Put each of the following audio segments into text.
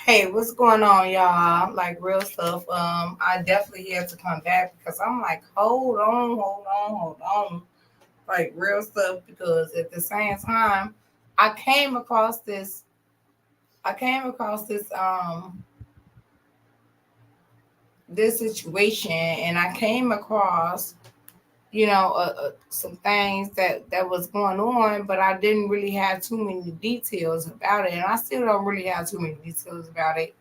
Hey, what's going on, y'all? Like real stuff. I definitely had to come back because I'm like, hold on. Like real stuff because at the same time, I came across this. I came across this situation, and I came across some things that was going on, but I didn't really have too many details about it, and I still don't really have too many details about it.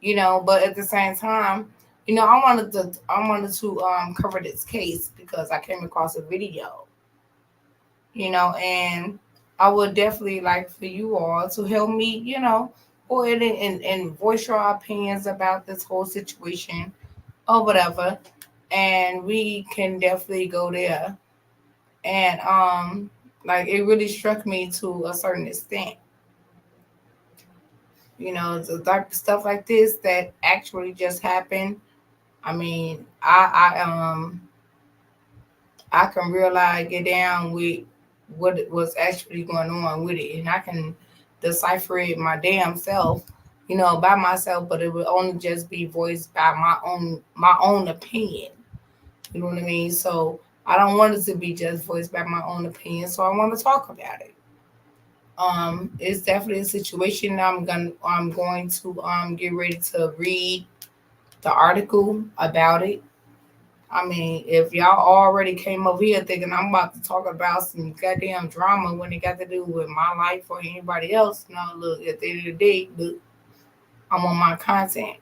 But at the same time, I wanted to cover this case because I came across a video, and I would definitely like for you all to help me, go ahead and voice your opinions about this whole situation or whatever, and we can definitely go there. And like it really struck me to a certain extent, the type of stuff like this that actually just happened. I mean, I can realize get down with what was actually going on with it, and I can decipher it my damn self, by myself. But it would only just be voiced by my own opinion. You know what I mean? So I don't want it to be just voiced by my own opinion. So I want to talk about it. It's definitely a situation. I'm going to get ready to read the article about it. I mean, if y'all already came over here thinking I'm about to talk about some goddamn drama when it got to do with my life or anybody else, no, look, at the end of the day, look, I'm on my content.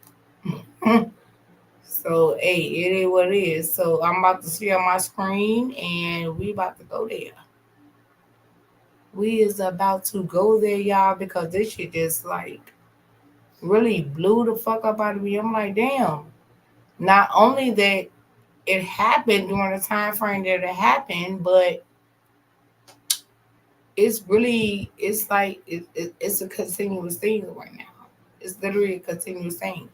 So, hey, it is what it is. So, I'm about to see on my screen and we about to go there. We is about to go there, y'all, because this shit just like really blew the fuck up out of me. I'm like, damn. Not only that it happened during the time frame that it happened, but it's like it's a continuous thing right now. It's literally a continuous thing,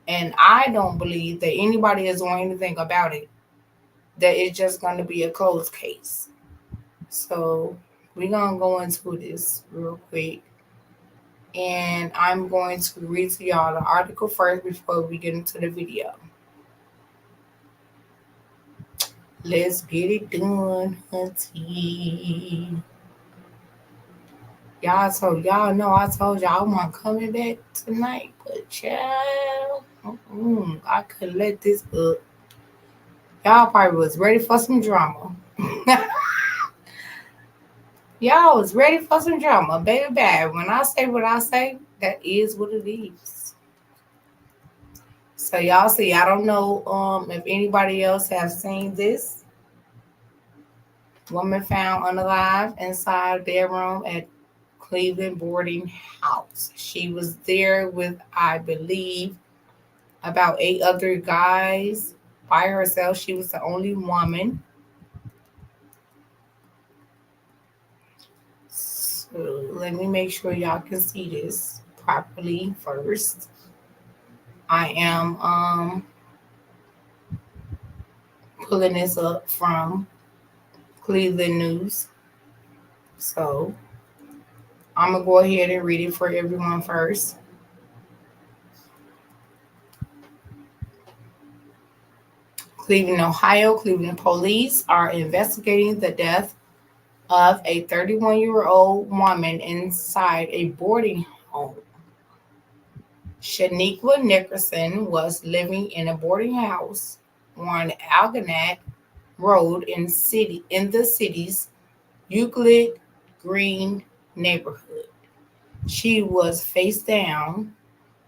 and I don't believe that anybody is doing anything about it. That it's just going to be a closed case. So we're gonna go into this real quick, and I'm going to read to y'all the article first before we get into the video. Let's get it done, hunty. Y'all told y'all I'm coming back tonight, but child, I couldn't let this up. Y'all probably was ready for some drama. Y'all was ready for some drama, baby. Bad. When I say what I say, that is what it is. So y'all see, I don't know if anybody else has seen this. Woman found unalive inside bedroom at Cleveland boarding house. She was there with, I believe, about 8 other guys by herself. She was the only woman. So let me make sure y'all can see this properly first. I am pulling this up from Cleveland News. So I'm gonna go ahead and read it for everyone first. Cleveland, Ohio. Cleveland police are investigating the death of a 31-year-old woman inside a boarding home. Shaniqua Nickerson was living in a boarding house on Algonac Road in the city's Euclid Green neighborhood. She was face down.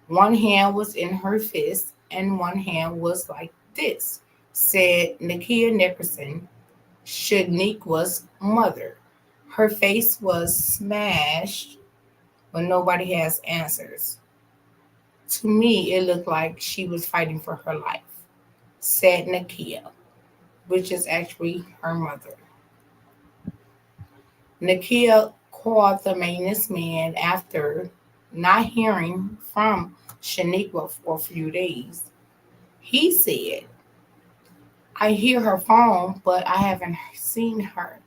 One hand was in her fist and one hand was like this, said Nakia Nickerson, Shaniqua's mother. Her face was smashed, but nobody has answers. To me, it looked like she was fighting for her life, said Nakia, which is actually her mother. Nakia called the maintenance man after not hearing from Shaniqua for a few days. He said, I hear her phone, but I haven't seen her.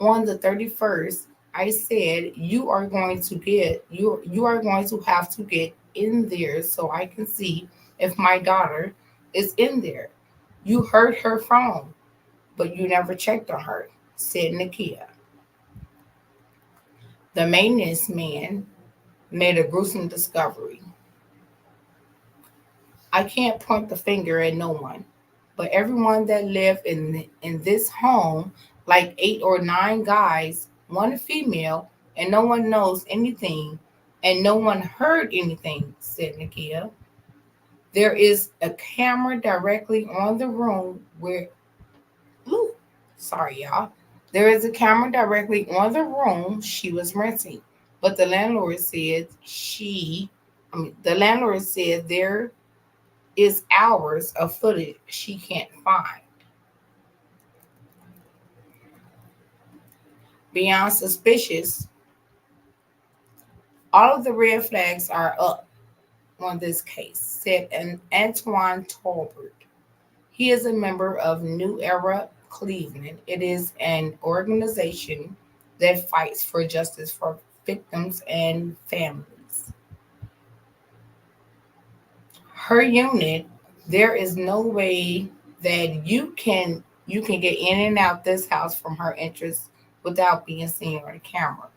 On the 31st, I said, you are going to have to get in there so I can see if my daughter is in there. You heard her phone, but you never checked on her, said Nakia. The maintenance man made a gruesome discovery. I can't point the finger at no one, but everyone that lived in this home, like 8 or 9 guys, one female, and no one knows anything, and no one heard anything," said Nakia. "There is a camera directly on the room where, ooh, sorry y'all. There is a camera directly on the room she was renting, but the landlord said there is hours of footage she can't find. Beyond suspicious, all of the red flags are up on this case," said Antoine Tolbert. He is a member of New Era Cleveland. It is an organization that fights for justice for victims and families. Her unit, there is no way that you can get in and out this house from her entrance without being seen on camera.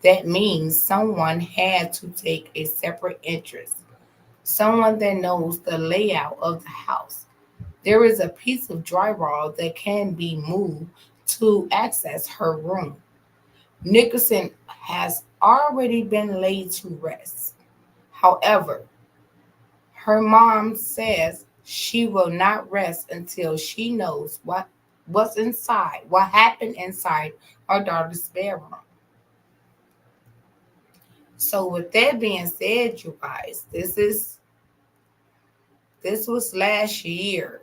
That means someone had to take a separate entrance, someone that knows the layout of the house. There is a piece of drywall that can be moved to access her room. Nicholson has already been laid to rest. However, her mom says she will not rest until she knows what happened inside her daughter's bedroom. So with that being said, you guys, this was last year,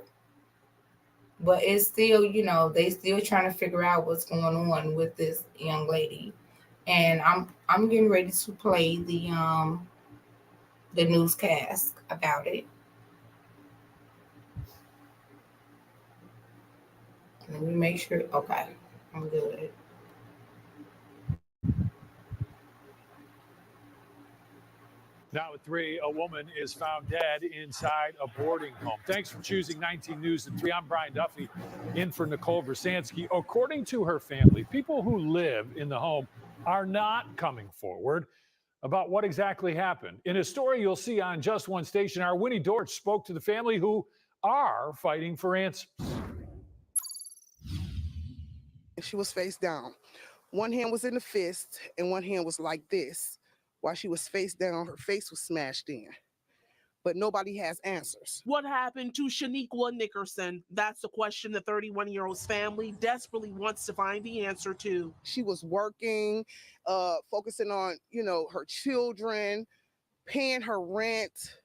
but it's still, they still trying to figure out what's going on with this young lady. And I'm getting ready to play the newscast about it. Let me make sure. Okay, I'm good. Now at 3, a woman is found dead inside a boarding home. Thanks for choosing 19 News at 3. I'm Brian Duffy, in for Nicole Versansky. According to her family, people who live in the home are not coming forward about what exactly happened. In a story you'll see on Just One Station, our Winnie Dorch spoke to the family who are fighting for answers. She was face down. One hand was in the fist, and one hand was like this. While she was face down, her face was smashed in. But nobody has answers. What happened to Shaniqua Nickerson? That's the question the 31-year-old's family desperately wants to find the answer to. She was working, focusing on, her children, paying her rent,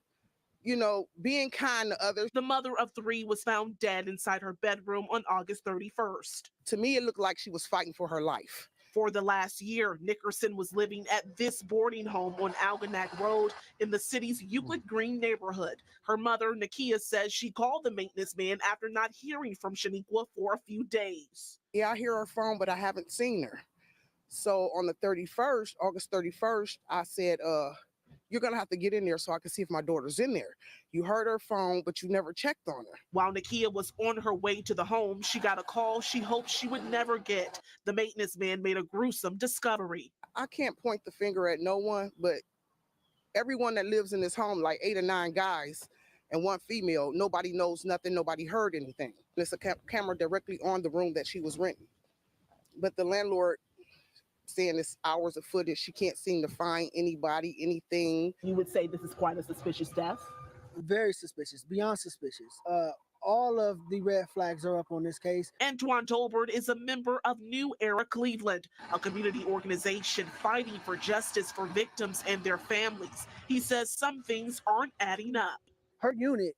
being kind to others. The mother of 3 was found dead inside her bedroom on August 31st. To me, it looked like she was fighting for her life. For the last year, Nickerson was living at this boarding home on Algonac Road in the city's Euclid Green neighborhood. Her mother, Nakia, says she called the maintenance man after not hearing from Shaniqua for a few days. Yeah, I hear her phone, but I haven't seen her. So on the 31st, August 31st, I said, you're going to have to get in there so I can see if my daughter's in there. You heard her phone, but you never checked on her. While Nakia was on her way to the home, she got a call she hoped she would never get. The maintenance man made a gruesome discovery. I can't point the finger at no one, but everyone that lives in this home, like 8 or 9 guys and one female, nobody knows nothing, nobody heard anything. There's a camera directly on the room that she was renting. But the landlord saying it's hours of footage. She can't seem to find anybody, anything. You would say this is quite a suspicious death? Very suspicious, beyond suspicious. All of the red flags are up on this case. Antoine Tolbert is a member of New Era Cleveland, a community organization fighting for justice for victims and their families. He says some things aren't adding up. Her unit,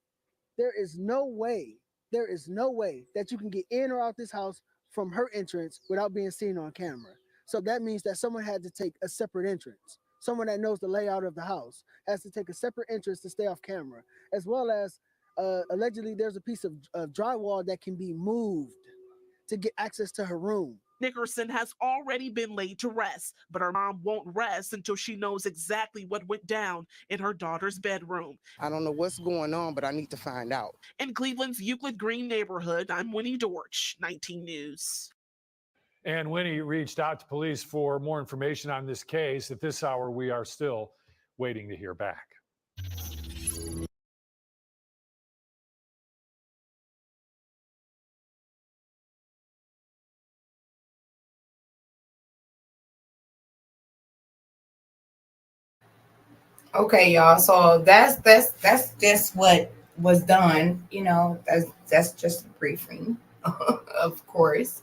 there is no way that you can get in or out this house from her entrance without being seen on camera. So that means that someone had to take a separate entrance. Someone that knows the layout of the house has to take a separate entrance to stay off camera, as well as allegedly there's a piece of drywall that can be moved to get access to her room. Nickerson has already been laid to rest, but her mom won't rest until she knows exactly what went down in her daughter's bedroom. I don't know what's going on, but I need to find out. In Cleveland's Euclid Green neighborhood, I'm Winnie Dorch, 19 News. And Winnie reached out to police for more information on this case. At this hour, we are still waiting to hear back. Okay, y'all. So that's just what was done. That's just a briefing, of course.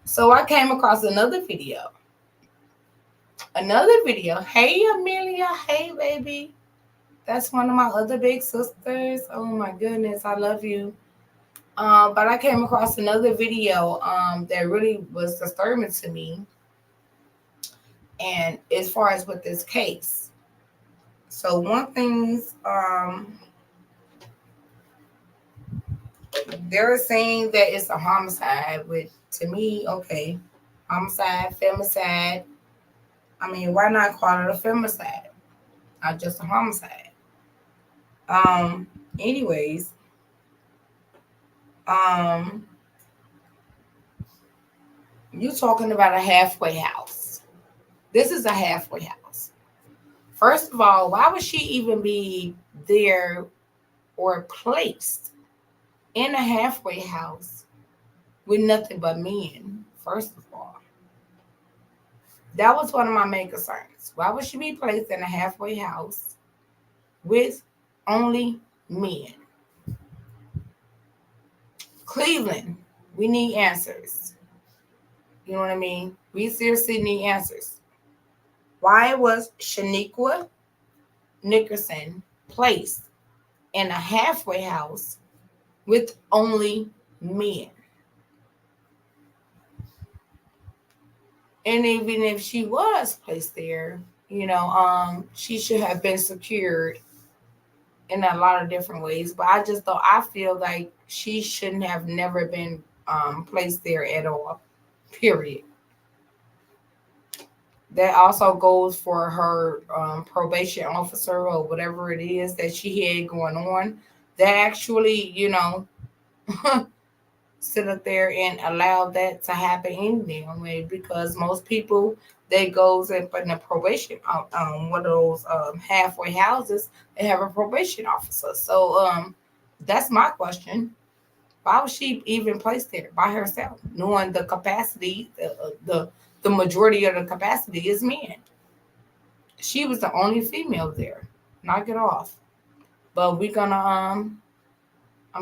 So I came across another video. Hey, Amelia. Hey, baby. That's one of my other big sisters. Oh my goodness, I love you. But I came across another video that really was disturbing to me. And as far as with this case, so one thing's they're saying that it's a homicide, which to me, okay, homicide, femicide. I mean, why not call it a femicide? Not just a homicide. Anyways, you talking about a halfway house. This is a halfway house. First of all, why would she even be there or placed in a halfway house with nothing but men? First of all, that was one of my main concerns. Why would she be placed in a halfway house with only men? Cleveland, we need answers. You know what I mean? We seriously need answers. Why was Shaniqua Nickerson placed in a halfway house with only men? And even if she was placed there, she should have been secured in a lot of different ways. But I feel like she shouldn't have never been placed there at all, period. That also goes for her probation officer or whatever it is that she had going on. That actually, sit up there and allow that to happen anyway, because most people that goes and put in a probation one of those halfway houses, they have a probation officer. So that's my question. Why was she even placed there by herself, knowing the capacity, the majority of the capacity is men? She was the only female there. Knock it off. But I'm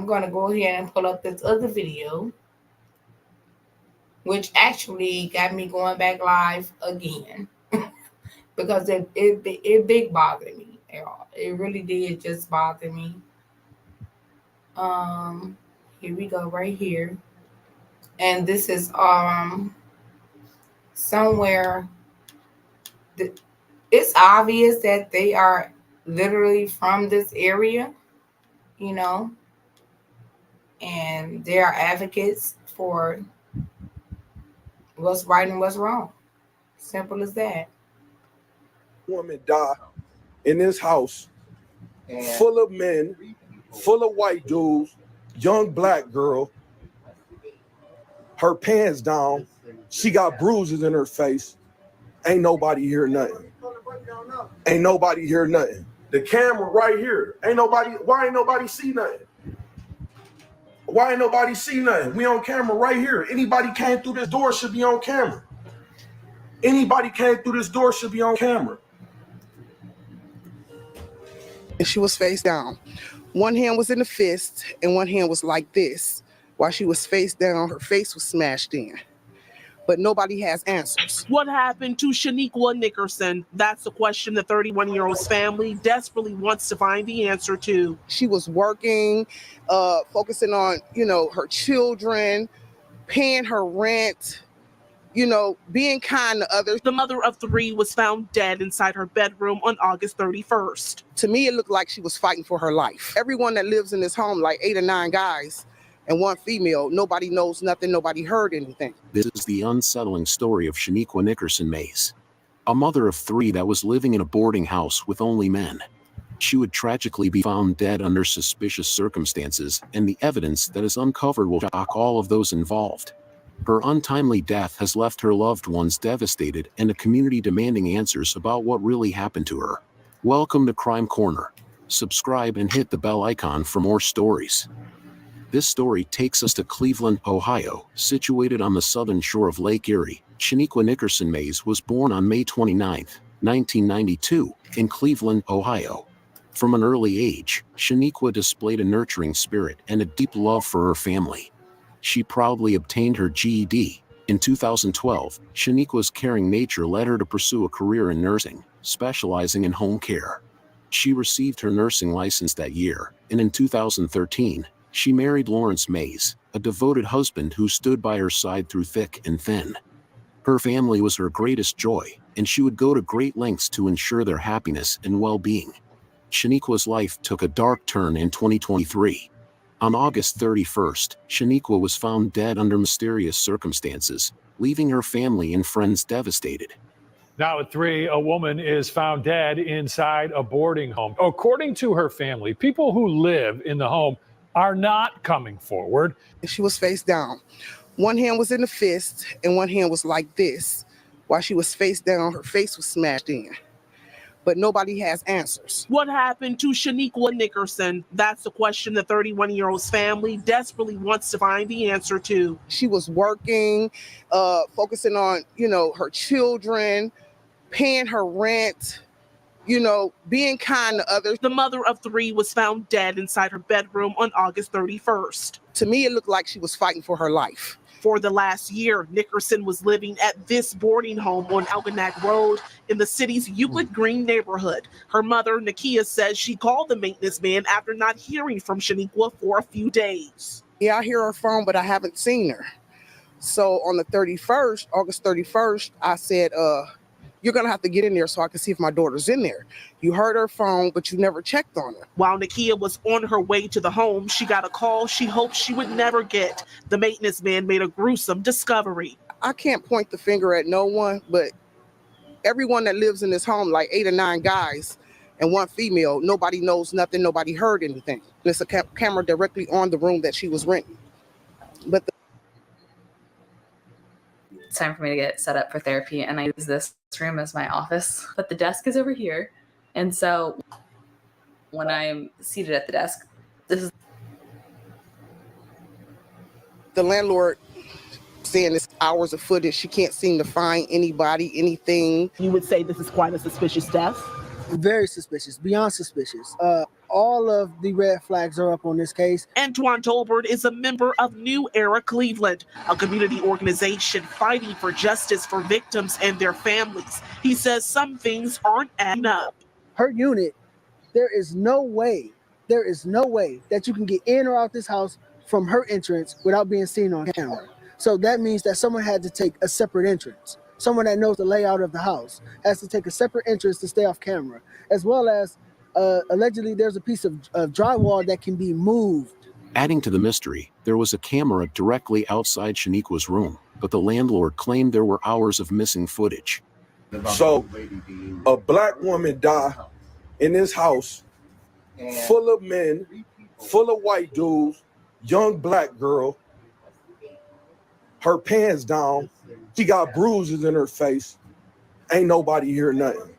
gonna go ahead and pull up this other video, which actually got me going back live again because it big bothered me. It really did just bother me. Here we go, right here, and this is somewhere. It's obvious that they are literally from this area, you know, and they are advocates for what's right and what's wrong. Simple as that. Woman die in this house full of men, full of white dudes, young black girl, her pants down, she got bruises in her face. Ain't nobody hear nothing. Ain't nobody hear nothing. The camera right here. Why ain't nobody see nothing? Why ain't nobody see nothing? We on camera right here. Anybody came through this door should be on camera. Anybody came through this door should be on camera. And she was face down. One hand was in a fist and one hand was like this. While she was face down, her face was smashed in. But nobody has answers. What happened to Shaniqua Nickerson? That's the question the 31-year-old's family desperately wants to find the answer to. She was working, focusing on, her children, paying her rent, being kind to others. The mother of three was found dead inside her bedroom on August 31st. To me, it looked like she was fighting for her life. Everyone that lives in this home, like 8 or 9 guys, and one female. Nobody knows nothing. Nobody heard anything. This is the unsettling story of Shaniqua Nickerson Mays, a mother of 3 that was living in a boarding house with only men. She would tragically be found dead under suspicious circumstances, and the evidence that is uncovered will shock all of those involved. Her untimely death has left her loved ones devastated and a community demanding answers about what really happened to her. Welcome to Crime Corner. Subscribe and hit the bell icon for more stories. This story takes us to Cleveland, Ohio, situated on the southern shore of Lake Erie. Shaniqua Nickerson Mays was born on May 29, 1992, in Cleveland, Ohio. From an early age, Shaniqua displayed a nurturing spirit and a deep love for her family. She proudly obtained her GED. In 2012, Shaniqua's caring nature led her to pursue a career in nursing, specializing in home care. She received her nursing license that year, and in 2013, she married Lawrence Mays, a devoted husband who stood by her side through thick and thin. Her family was her greatest joy, and she would go to great lengths to ensure their happiness and well-being. Shaniqua's life took a dark turn in 2023. On August 31st, Shaniqua was found dead under mysterious circumstances, leaving her family and friends devastated. Now at 3, a woman is found dead inside a boarding home. According to her family, people who live in the home are not coming forward. She was face down. One hand was in a fist and one hand was like this. While she was face down, her face was smashed in. But nobody has answers. What happened to Shaniqua Nickerson? That's the question the 31-year-old's family desperately wants to find the answer to. She was working, focusing on, her children, paying her rent, being kind to others. The mother of 3 was found dead inside her bedroom on August 31st. To me, it looked like she was fighting for her life. For the last year, Nickerson was living at this boarding home on Algonac Road in the city's Euclid Green neighborhood. Her mother, Nakia, says she called the maintenance man after not hearing from Shaniqua for a few days. Yeah, I hear her phone, but I haven't seen her. So on the 31st, August 31st, I said, you're going to have to get in there so I can see if my daughter's in there. You heard her phone, but you never checked on her. While Nakia was on her way to the home, she got a call she hoped she would never get. The maintenance man made a gruesome discovery. I can't point the finger at no one, but everyone that lives in this home, like 8 or 9 guys and one female, nobody knows nothing, nobody heard anything. There's a camera directly on the room that she was renting. But it's time for me to get set up for therapy, and I use this room as my office, but the desk is over here. And so when I'm seated at the desk, this is the landlord saying it's hours of footage. She can't seem to find anybody, anything. You would say this is quite a suspicious death? Very suspicious, beyond suspicious. All of the red flags are up on this case. Antoine Tolbert is a member of New Era Cleveland, a community organization fighting for justice for victims and their families. He says some things aren't adding up. Her unit, there is no way that you can get in or out this house from her entrance without being seen on camera. So that means that someone had to take a separate entrance. Someone that knows the layout of the house has to take a separate entrance to stay off camera, as well as allegedly there's a piece of drywall that can be moved. Adding to the mystery, there was a camera directly outside Shaniqua's room, but the landlord claimed there were hours of missing footage. So a black woman died in this house full of men, full of white dudes, young black girl, her pants down. She got bruises in her face. Ain't nobody hear nothing.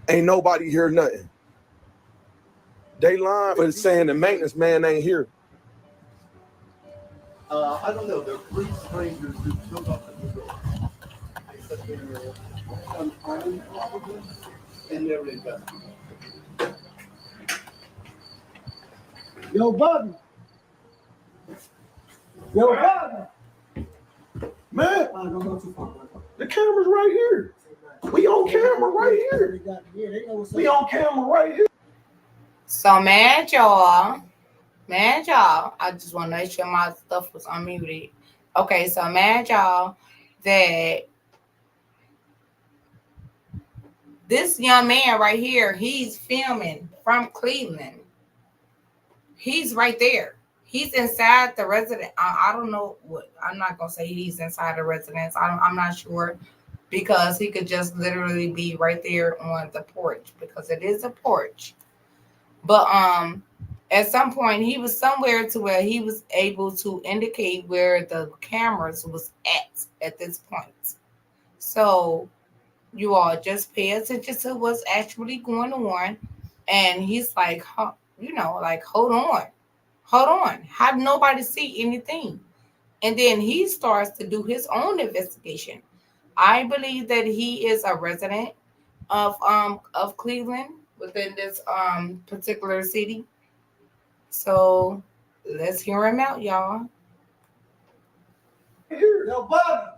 Ain't nobody hear nothing. They lying for saying the maintenance man ain't here. I don't know. There are 3 strangers who showed up at the door. They said they were unarmed, probably, and they were investigating. Yo, Bobby. Yo, Bobby. Man, the camera's right here. We on camera right here. We on camera right here. So mad y'all. I just want to make sure my stuff was unmuted. Okay, so mad y'all that this young man right here, he's filming from Cleveland. He's right there. He's inside the residence. I don't know what. I'm not gonna say he's inside the residence. I'm not sure because he could just literally be right there on the porch because it is a porch. But at some point he was somewhere to where he was able to indicate where the cameras was at this point. So you all just pay attention to what's actually going on. And he's like, like, hold on. How did nobody see anything? And then he starts to do his own investigation. I believe that he is a resident of Cleveland within this particular city. So let's hear him out, y'all. Here, yo, Bobby.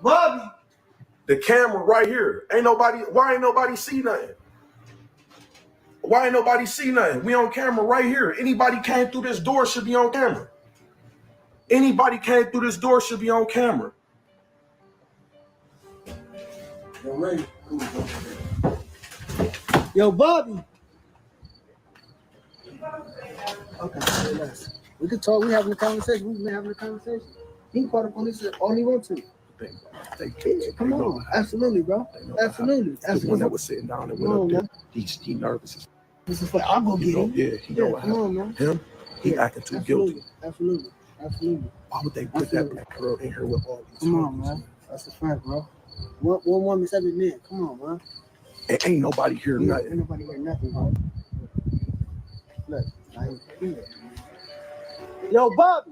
Bobby. The camera right here. Why ain't nobody see nothing? Why ain't nobody see nothing? We on camera right here. Anybody came through this door should be on camera. Anybody came through this door should be on camera. Yo, Ray. Yo, Bobby. Okay, relax. We can talk. We having a conversation. We've been having a conversation. He can call the police all he wants to. Come on, absolutely, bro. Absolutely. The one that was sitting down and went up there. He nervous. This is what I'll go get him. Yeah, he know what happened. Man. Him, he acting too guilty. Absolutely. Why would they put that black girl in here with all these? Come on, man. That's a fact, bro. One woman, 7 men. Come on, man. And ain't nobody hear nothing. Ain't nobody hear nothing, bro. Look, I ain't hear it. Yo, Bobby.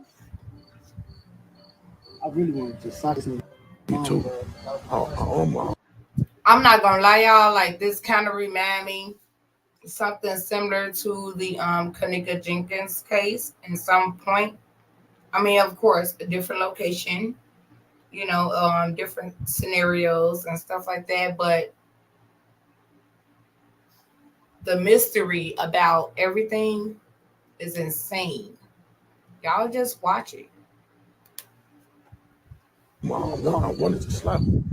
I really wanted to sock his name. Me too. Oh. I'm not gonna lie, y'all. Like this kind of remind me something similar to the Kanika Jenkins case in some point. I mean, of course, a different location, different scenarios and stuff like that. But the mystery about everything is insane. Y'all just watch it. Wow, I wanted to slap him.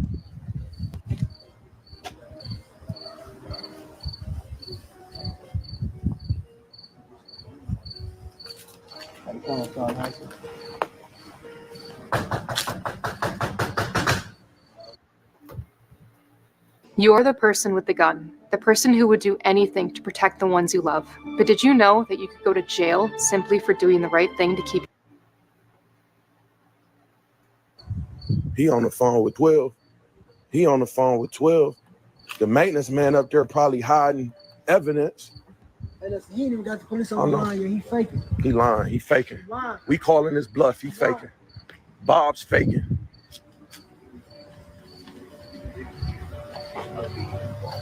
You're the person with the gun, the person who would do anything to protect the ones you love. But did you know that you could go to jail simply for doing the right thing to keep? He on the phone with 12. The maintenance man up there probably hiding evidence. Hey, listen, he ain't even got the police on the line yet. He faking. He lying. He faking. We calling his bluff. He faking. Bob's faking.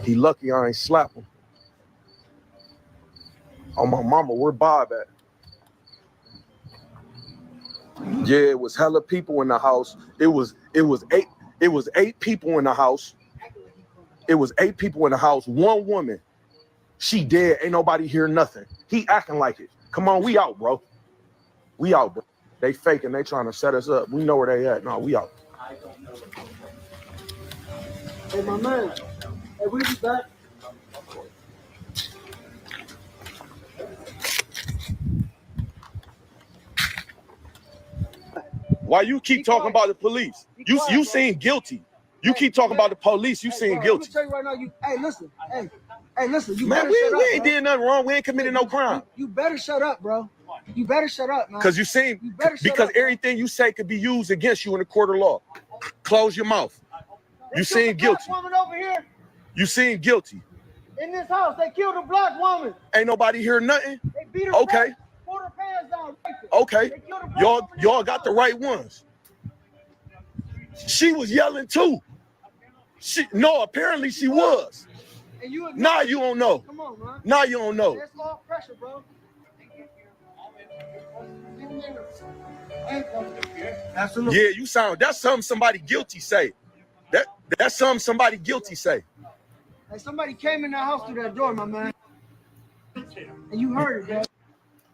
He lucky I ain't slap him. Oh, my mama, where Bob at? Yeah, it was hella people in the house. It was 8 people in the house. It was 8 people in the house. One woman. She dead. Ain't nobody hear nothing. He acting like it. Come on, we out, bro. We out, bro. They faking. They trying to set us up. We know where they at. No, we out. Hey, my man. Hey, we'll be back. Why you keep talking about the police? You seem guilty. You keep talking about the police. You seem guilty. Let me tell you right now. Hey, listen. You man, we ain't did nothing wrong. We ain't committed no crime. You better shut up, bro. You better shut up, man. Because because everything you say could be used against you in the court of law. Close your mouth. You seem guilty. Woman over here. You seem guilty. In this house, they killed a black woman. Ain't nobody hear nothing. They beat her. Okay. Pulled her pants down. Okay. Y'all got the right ones. She was yelling too. Apparently she was. Now you don't know. Come on, man. Now you don't know. That's all pressure, bro. Absolutely. Yeah, you sound. That's something somebody guilty say. That's something somebody guilty say. Hey, somebody came in the house through that door, my man. And you heard it, bro.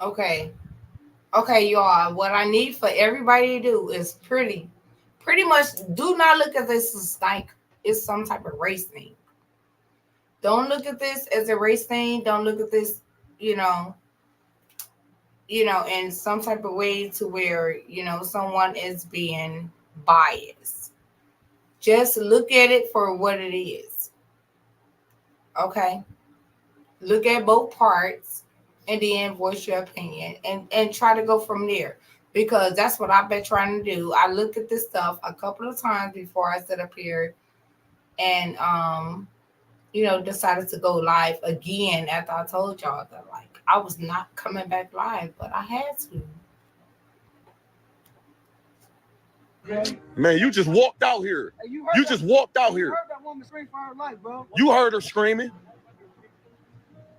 Okay, y'all. What I need for everybody to do is pretty much do not look at this as like it's some type of race thing. Don't look at this as a race thing. Don't look at this, in some type of way to where, someone is being biased. Just look at it for what it is. Okay? Look at both parts and then voice your opinion and try to go from there. Because that's what I've been trying to do. I looked at this stuff a couple of times before I sit up here and decided to go live again after I told y'all that like I was not coming back live, but I had to. Man, you just walked out here. Hey, You just walked out you here. heard that woman scream for her life, bro. You heard her screaming.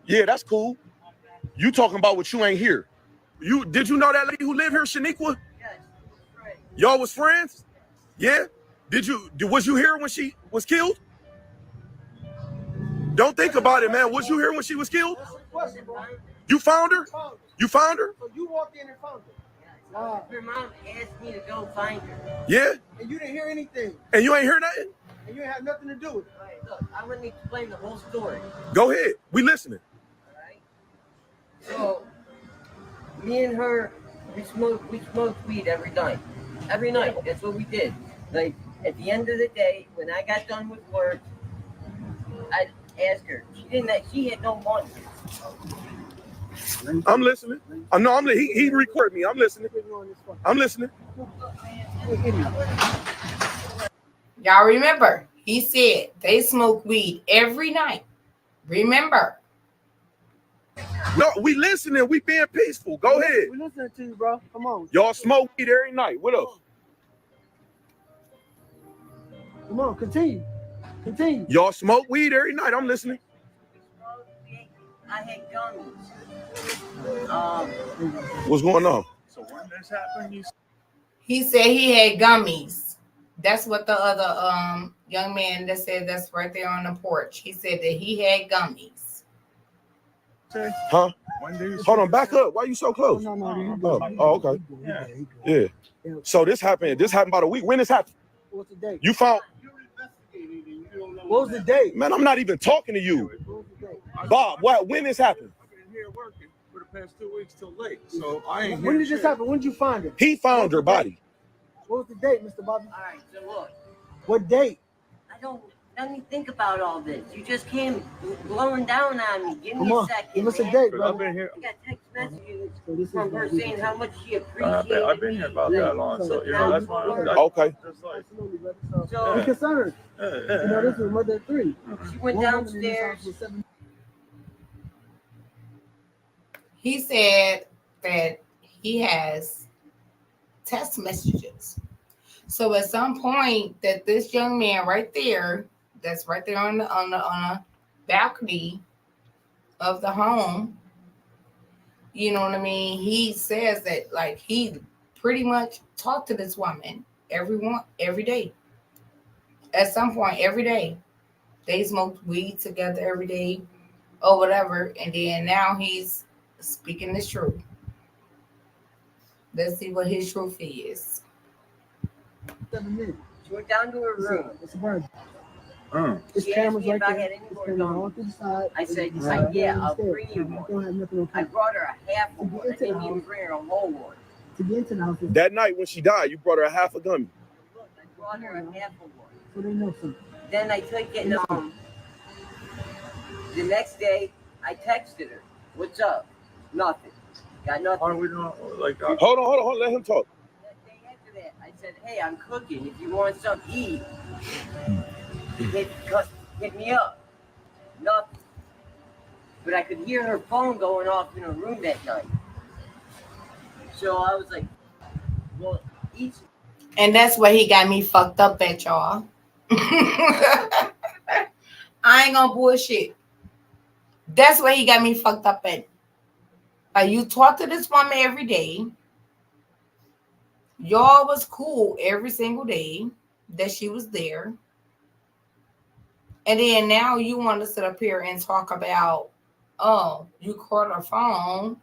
Yeah, that's cool. You talking about what you ain't hear. Did you know that lady who lived here, Shaniqua? Yes. Right. Y'all was friends? Yeah? Was you here when she was killed? Don't think about it, man. Was you here when she was killed? You found her? You found her? So you walked in and found her. Wow. Her mom asked me to go find her. Yeah? And you didn't hear anything. And you ain't hear nothing? And you ain't have nothing to do with it. All right, look, I'm gonna explain the whole story. Go ahead. We listening. All right. So, me and her, we smoked weed every night. Every night. That's what we did. Like at the end of the day, when I got done with work, I asked her. She had no money. I'm listening. No, he recorded me. I'm listening. I'm listening. Y'all remember, he said they smoke weed every night. Remember. No, we listening. We being peaceful. Go ahead. We listening to you, bro. Come on. Y'all smoke weed every night. What else? Come on, continue. Continue. Y'all smoke weed every night. I'm listening. I had gummies. What's going on? So when this happened, He said he had gummies. That's what the other young man that said that's right there on the porch. He said that he had gummies. Huh? Hold on, back up. Why you so close? Oh, okay. Yeah. So this happened about a week. When this happened? What's the date? You found. What was the date? Man, I'm not even talking to you. Bob, when this happened? I've been here working for the past 2 weeks till late. So I ain't. When did this happen? When did you find her? He found her body. What was the date, Mr. Bobby? All right, so look. What date? Let me think about all this. You just came blowing down on me. Give me a second. Give us a man. date, I've brother. been here. I got text messages from her saying how much she appreciated. I've been here about that long, so that's why. Okay. Absolutely, brother. So So- be concerned. This is mother of three. She went One woman in this downstairs. house with 7. He said that he has text messages. So at some point that this young man right there, that's right there on the balcony of the home, you know what I mean? He says that like he pretty much talked to this woman every day. At some point every day. They smoked weed together every day or whatever. And then now he's speaking the truth. Let's see what his truth is. 7 minutes. She went down to her room. It's a bird. It's She asked cameras me right if I there. had any It's more cameras all gummies. to the side. I said, Right yeah, there I'll upstairs. bring you You one. don't have nothing on I camera. brought her a half of one. I To get into didn't the even house. bring her a whole one. To get into the house, That night when she died, you brought her a half a gummy. Look, I brought her a half of one. so they know something. Then I took it the next day, I texted her, what's up? Nothing. Got nothing. Are we doing like that? Hold on. Let him talk. That day after that, I said, hey, I'm cooking. If you want something to eat, hit me up. Nothing. But I could hear her phone going off in her room that night. So I was like, well, each. And that's where he got me fucked up at, y'all. I ain't gonna bullshit. That's where he got me fucked up at. You talk to this woman every day. Y'all was cool every single day that she was there. And then now you want to sit up here and talk about, oh, you called her phone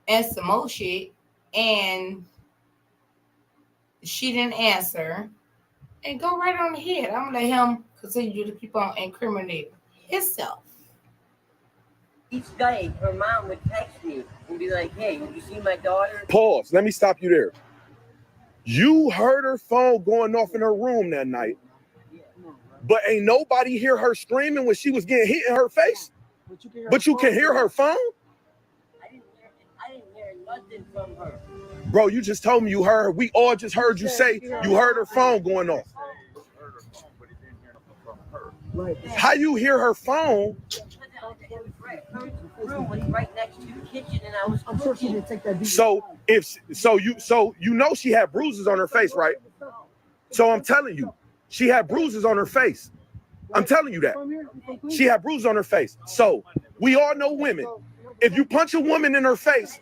and some more shit, and she didn't answer. And go right on ahead. I'm gonna let him continue to keep on incriminating himself. each day her mom would text me and be like, hey, did you see my daughter? Pause. Let me stop you there. You heard her phone going off in her room that night, but ain't nobody hear her screaming when she was getting hit in her face? But you can hear her phone? I didn't hear nothing from her. Bro, you just told me you heard. We all just heard you say you heard her phone going off. How you hear her phone? Her room was right next to the kitchen, and I was cooking. So you know she had bruises on her face, right? So I'm telling you, she had bruises on her face. I'm telling you that. She had bruises on her face. So we all know women. If you punch a woman in her face,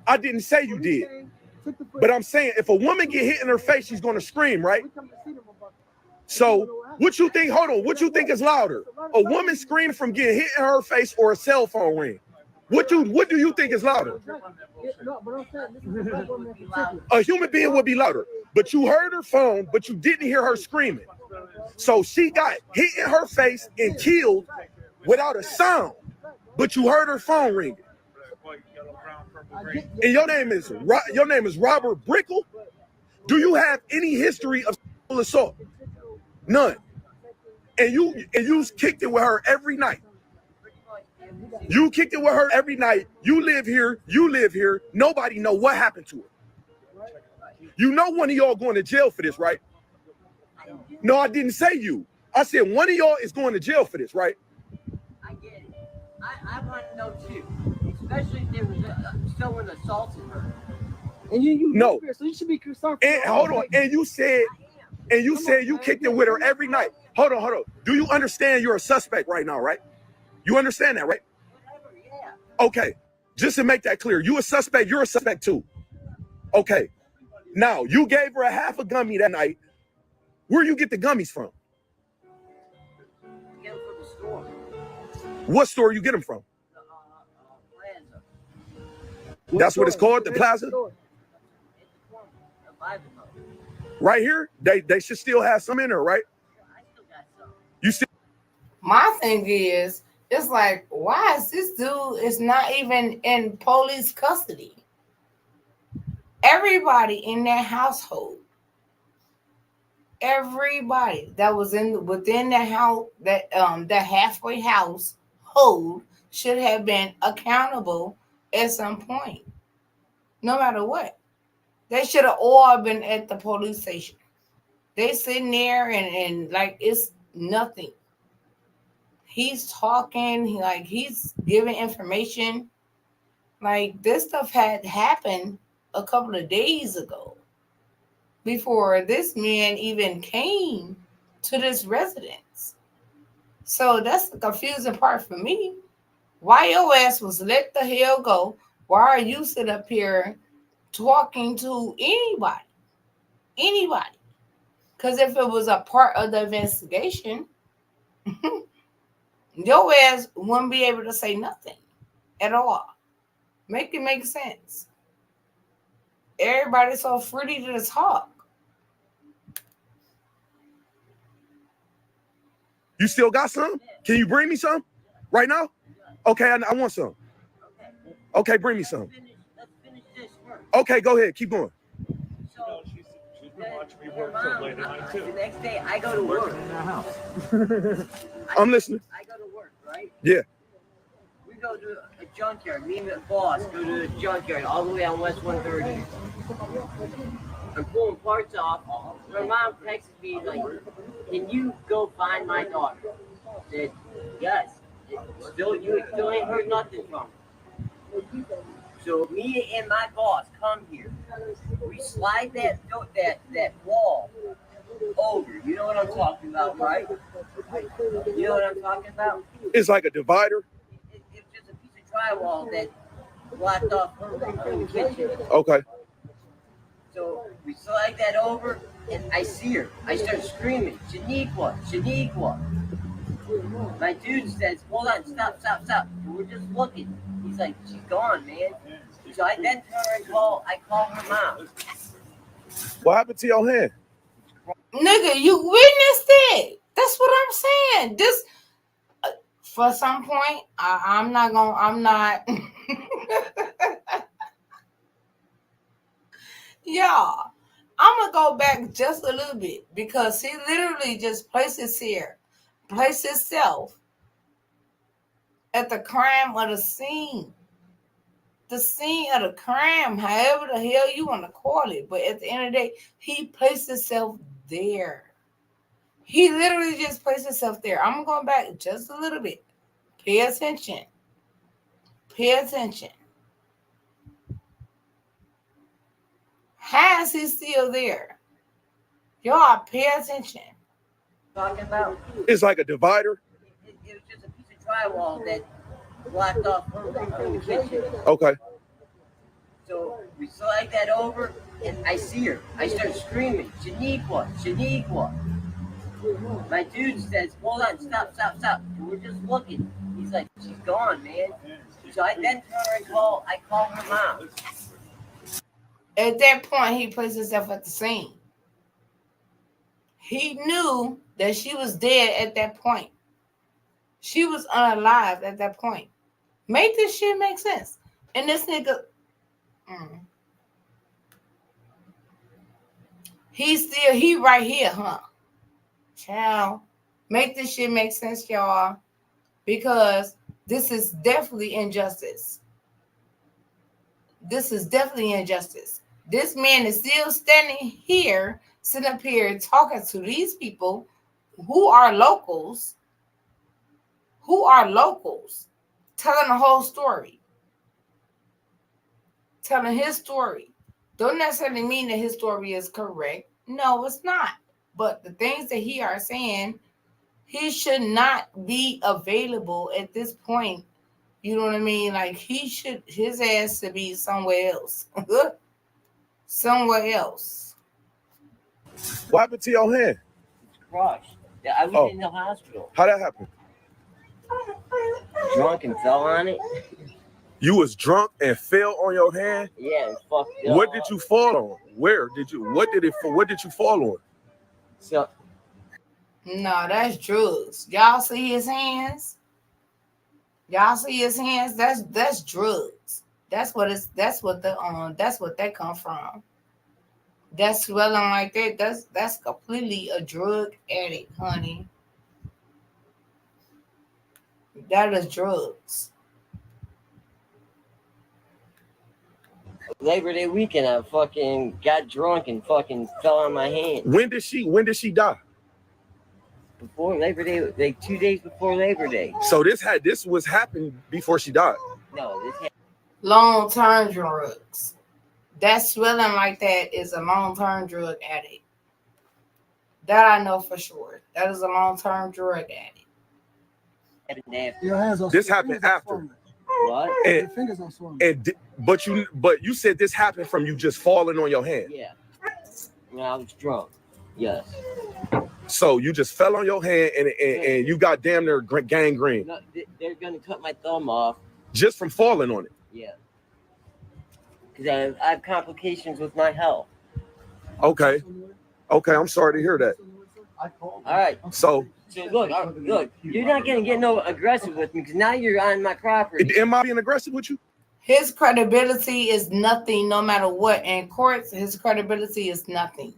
I didn't say you did. But I'm saying if a woman get hit in her face, she's gonna scream, right? So what you think, hold on, what you think is louder? A woman screaming from getting hit in her face or a cell phone ring? What do you think is louder? A human being would be louder, but you heard her phone, but you didn't hear her screaming. So she got hit in her face and killed without a sound, but you heard her phone ringing. And your name is Robert Brickle. Do you have any history of sexual assault? None. And you kicked it with her every night. You kicked it with her every night. You live here. Nobody know what happened to her. You know one of y'all going to jail for this, right? No, I didn't say you. I said one of y'all is going to jail for this, right? I get it. I want to know too, especially if there was someone assaulting her. And you no. Here, so you should be concerned. And hold on. And you said you kicked it with her every night. Hold on. Do you understand you're a suspect right now, right? You understand that, right? Okay. Just to make that clear, you a suspect, you're a suspect too. Okay. Now, you gave her a half a gummy that night. Where you get the gummies from? Get them from the store. What store you get them from? Plaza. That's what it's called, the Plaza? Right here? They should still have some in there, right? I still got some. You still. My thing is, it's like, why is this dude is not even in police custody? Everybody in that household, everybody that was within the house, that halfway household should have been accountable at some point. No matter what. They should have all been at the police station. They sitting there and like it's nothing. He's talking, he's giving information. Like this stuff had happened a couple of days ago before this man even came to this residence. So that's the confusing part for me. Why your ass was let the hell go? Why are you sit up here talking to anybody? Anybody? Because if it was a part of the investigation, your ass wouldn't be able to say nothing at all. Make it make sense. Everybody's so free to talk. You still got some? Can you bring me some right now? Okay, I want some. Okay, bring me some. Let's finish this first. Okay, go ahead. Keep going. So, She's been watching me work so late at night too. the next day, I go to work. I'm listening. I go to work, right? Yeah. We go to a junkyard. Me and the boss go to the junkyard all the way on West 130. I'm pulling parts off. My mom texted me like, "Can you go find my daughter?" I said, "Yes." You still ain't heard nothing from her. So me and my boss come here. We slide that wall over. You know what I'm talking about, right? You know what I'm talking about? It's like a divider. It's just a piece of drywall that blocked off her from the kitchen. Okay. So we slide that over, and I see her. I start screaming, "Shaniqua, Shaniqua." My dude says, "Hold on, stop. We're just looking." He's like, "She's gone, man." So I then I call her mom. What happened to your hand? Nigga, you witnessed it. That's what I'm saying. This For some point, I'm not. Y'all, I'm gonna go back just a little bit because he literally just placed himself at the crime of the scene. The scene of the crime, however the hell you want to call it. But at the end of the day, he placed himself there. He literally just placed himself there. I'm going back just a little bit. Pay attention. Pay attention. How is he still there? Y'all pay attention. Talking about? It's like a divider. It was just a piece of drywall that blocked off one room from the kitchen. Okay. So we slide that over, and I see her. I start screaming, Shaniqua, Shaniqua. My dude says, hold on, stop. And we're just looking. He's like, she's gone, man. So I then I call her mom. At that point, he placed himself at the scene. He knew that she was dead at that point. She was unalive at that point. Make this shit make sense. And this nigga, he right here, huh? Child, make this shit make sense, y'all. Because this is definitely injustice. This is definitely injustice. This man is still standing here, sitting up here talking to these people who are locals, telling the whole story. Telling his story. Don't necessarily mean that his story is correct. No, it's not. But the things that he are saying, he should not be available at this point. You know what I mean? Like his ass should be somewhere else. Somewhere else. What happened to your hand? It's crushed. I was in the hospital. How that happened? Drunk and fell on it. You was drunk and fell on your hand? Yeah, it's fucked up. What did you fall on? What did you fall on? So no, that's drugs. Y'all see his hands? Y'all see his hands? That's drugs. That's what that come from. That swelling like that, that's completely a drug addict, honey. That is drugs. Labor Day weekend, I fucking got drunk and fucking fell on my hand. When did she die? Before Labor Day, like 2 days before Labor Day. So this was happening before she died. No, this happened. Long-term drugs. That swelling like that is a long-term drug addict. That I know for sure. That is a long-term drug addict. Your hands are This happened after. What? Your fingers are swollen. But you said this happened from you just falling on your hand. Yeah. No, I was drunk. Yes. So you just fell on your hand and you got damn near gangrene. No, they're gonna cut my thumb off. Just from falling on it. Yeah. Because I have complications with my health. Okay, I'm sorry to hear that. All right. So look, you're not gonna get no aggressive with me because now you're on my property. Am I being aggressive with you? His credibility is nothing, no matter what. In courts, his credibility is nothing.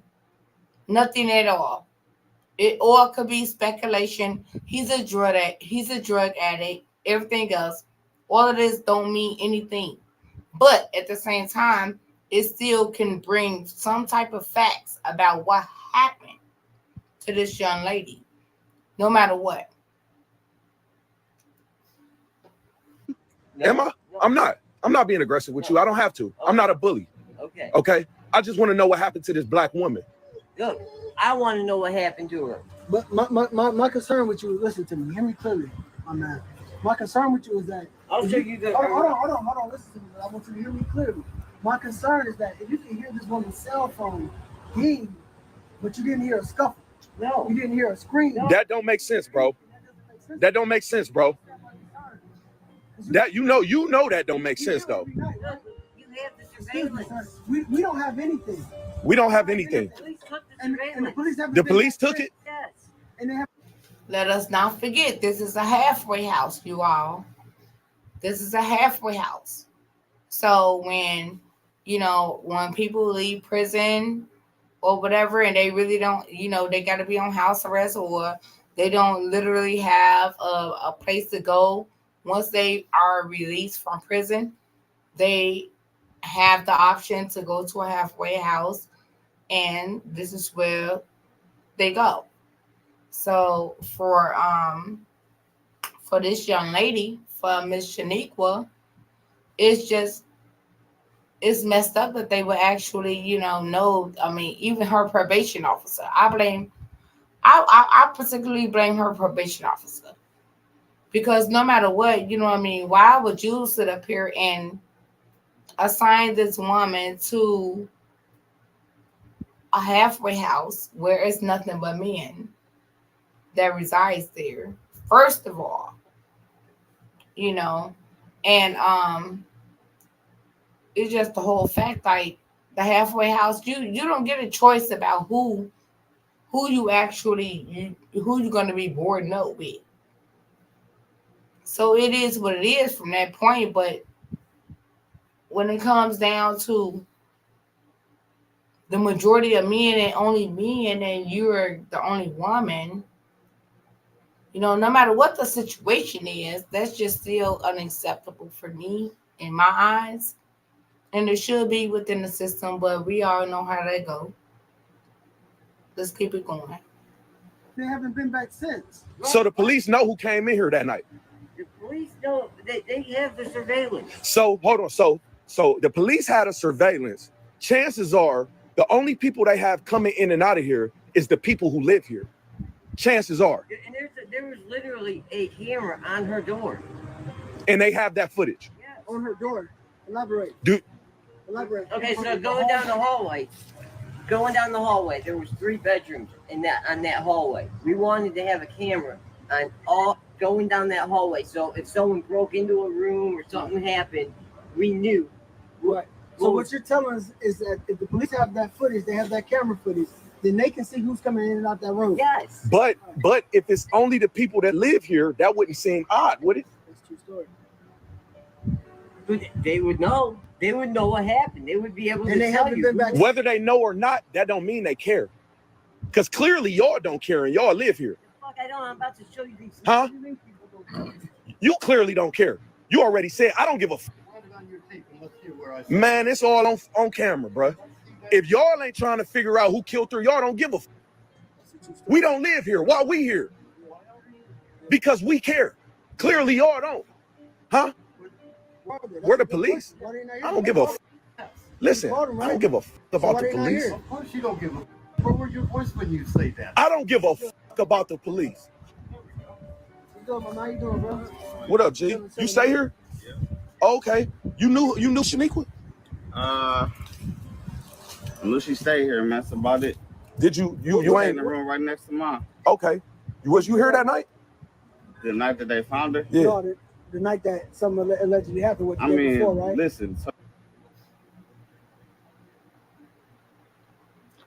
Nothing at all. It all could be speculation. He's a drug addict. Everything else. All of this don't mean anything. But at the same time, it still can bring some type of facts about what happened to this young lady. No matter what. No, Am I? no. I'm not being aggressive with you. I don't have to. I'm not a bully. Okay. Okay. I just want to know what happened to this black woman. Look, I want to know what happened to her. But my concern with you, listen to me, hear me clearly, my man. My concern with you is that I'll show you the. Hold on, listen to me. I want you to hear me clearly. My concern is that if you can hear this woman's cell phone ding, but you didn't hear a scuffle. No. You didn't hear a scream. No. That don't make sense, bro. That don't make sense, bro. That you know that don't make sense though. You have the surveillance. We don't have anything. We don't have anything. The police took the And surveillance. the police have The police took it? Yes. And they have Let us not forget, this is a halfway house, you all. This is a halfway house. So when people leave prison or whatever, and they really don't, they got to be on house arrest, or they don't literally have a place to go once they are released from prison, they have the option to go to a halfway house, and this is where they go. So for this young lady, for Miss Shaniqua, it's just it's messed up that they would actually, know. I mean, even her probation officer. I particularly blame her probation officer, because no matter what, I mean, why would you sit up here and assign this woman to a halfway house where it's nothing but men that resides there? First of all, you know, and it's just the whole fact, like the halfway house, you don't get a choice about who you actually who you're going to be boarding up with. So it is what it is from that point. But when it comes down to the majority of men and only men, and you're the only woman, no matter what the situation is, that's just still unacceptable for me in my eyes. And it should be within the system, but we all know how that go. Let's keep it going. They haven't been back since. So the police know who came in here that night. The police don't. They have the surveillance. So hold on. So the police had a surveillance. Chances are the only people they have coming in and out of here is the people who live here. Chances are. And there was literally a camera on her door. And they have that footage. Yes. On her door. Elaborate. Elaborate. Okay, so going down the hallway, there was 3 bedrooms on that hallway. We wanted to have a camera on all going down that hallway, so if someone broke into a room or something happened, we knew. Right. So what you're telling us is that if the police have that footage, they have that camera footage, then they can see who's coming in and out that room. Yes. But if it's only the people that live here, that wouldn't seem odd, would it? That's a true story. But they would know. They would know what happened. They would be able to tell you. Whether they know or not, that don't mean they care. Because clearly y'all don't care and y'all live here. Fuck, I don't. I'm about to show you these. Huh? You clearly don't care. You already said, I don't give a Man, it's all on camera, bro. If y'all ain't trying to figure out who killed her, y'all don't give a We don't live here. Why we here? Because we care. Clearly y'all don't. Huh? We're the police. I don't give a Listen, I don't give a about the police. Of course you don't give a Where was your voice when you say that? I don't give a about the police. How you doing, bro? What up, G? You stay here? Yeah. Oh, okay. You knew Shaniqua? I knew she stayed here, man. That's about it. Did you ain't in the room right next to mine. Okay. Was you here that night? The night that they found her? Yeah. No, the night that something allegedly happened with you before, right? Listen.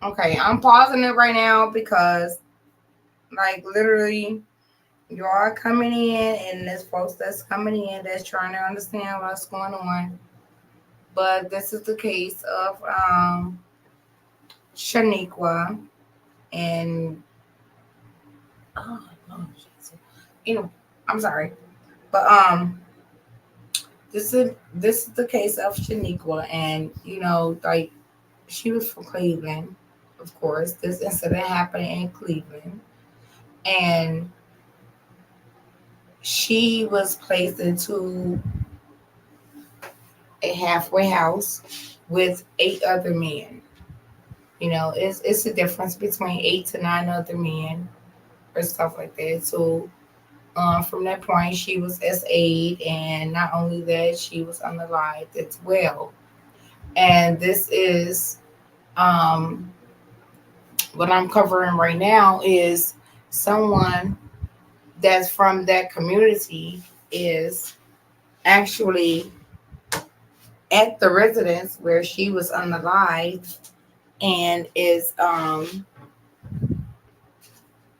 Okay, I'm pausing it right now because, like, literally, you are coming in, and there's folks that's coming in that's trying to understand what's going on. But this is the case of Shaniqua, and I'm sorry, but this is the case of Shaniqua, and like, she was from Cleveland. Of course, this incident happened in Cleveland, and she was placed into a halfway house with 8 other men. It's a difference between 8 to 9 other men or stuff like that. So from that point, she was SA'd, and not only that, she was unalived as well. And this is what I'm covering right now is someone that's from that community is actually at the residence where she was unalived, and is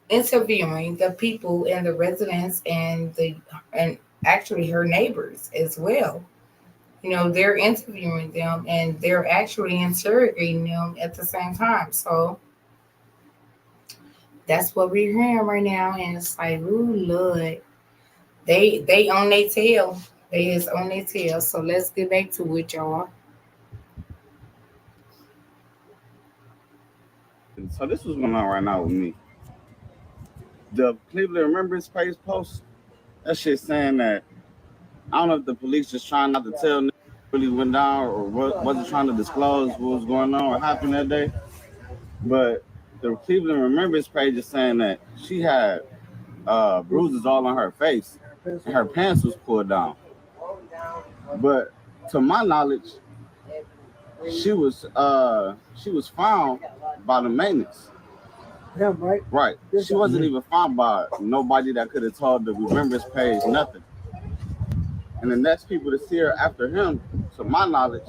interviewing the people and the residents and actually her neighbors as well. You know, they're interviewing them and they're actually interrogating them at the same time. So that's what we're hearing right now, and it's like, ooh, Lord, they on their tail. They is on their tail. So let's get back to it, y'all. So this was going on right now with me. The Cleveland Remembrance page post, that shit saying that I don't know if the police just trying not to tell niggas what really went down or wasn't trying to disclose what was going on or happened that day. But the Cleveland Remembrance page is saying that she had bruises all on her face and her pants was pulled down. But to my knowledge, she was found by the maintenance. Him, right? Right. She wasn't even found by nobody that could have told the remembrance page nothing. And the next people to see her after him, to my knowledge,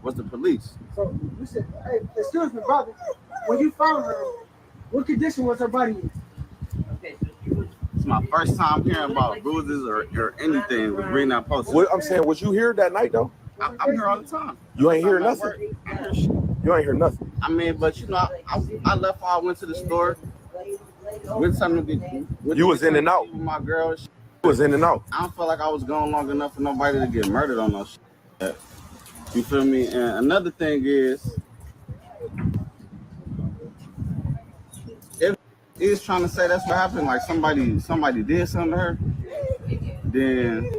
was the police. So you said, hey, excuse me, brother. When you found her, what condition was her body in? It's my first time hearing about bruises or anything with reading that post. What I'm saying, was you here that night though? I'm here all the time. You ain't hear nothing. You ain't hear nothing. I mean, but you know, I left. I went to the store. With something. You was in and out. With my girl. You was in and out. I don't feel like I was gone long enough for nobody to get murdered on no shit. You feel me? And another thing is, if he's trying to say that's what happened, like somebody did something to her, then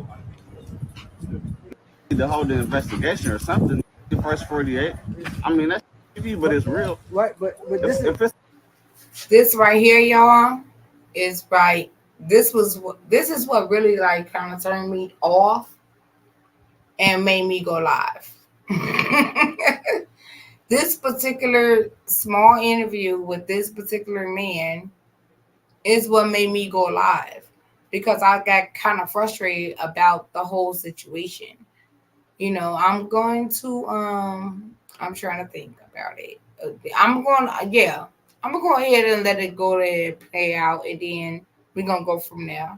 to hold the investigation or something. The first 48. I mean that's TV, but it's real. Right, but this right here, y'all, is right. This is what really like kind of turned me off and made me go live. This particular small interview with this particular man is what made me go live because I got kind of frustrated about the whole situation. You know, I'm trying to think about it. I'm gonna go ahead and let it go there and play out, and then we're gonna go from there.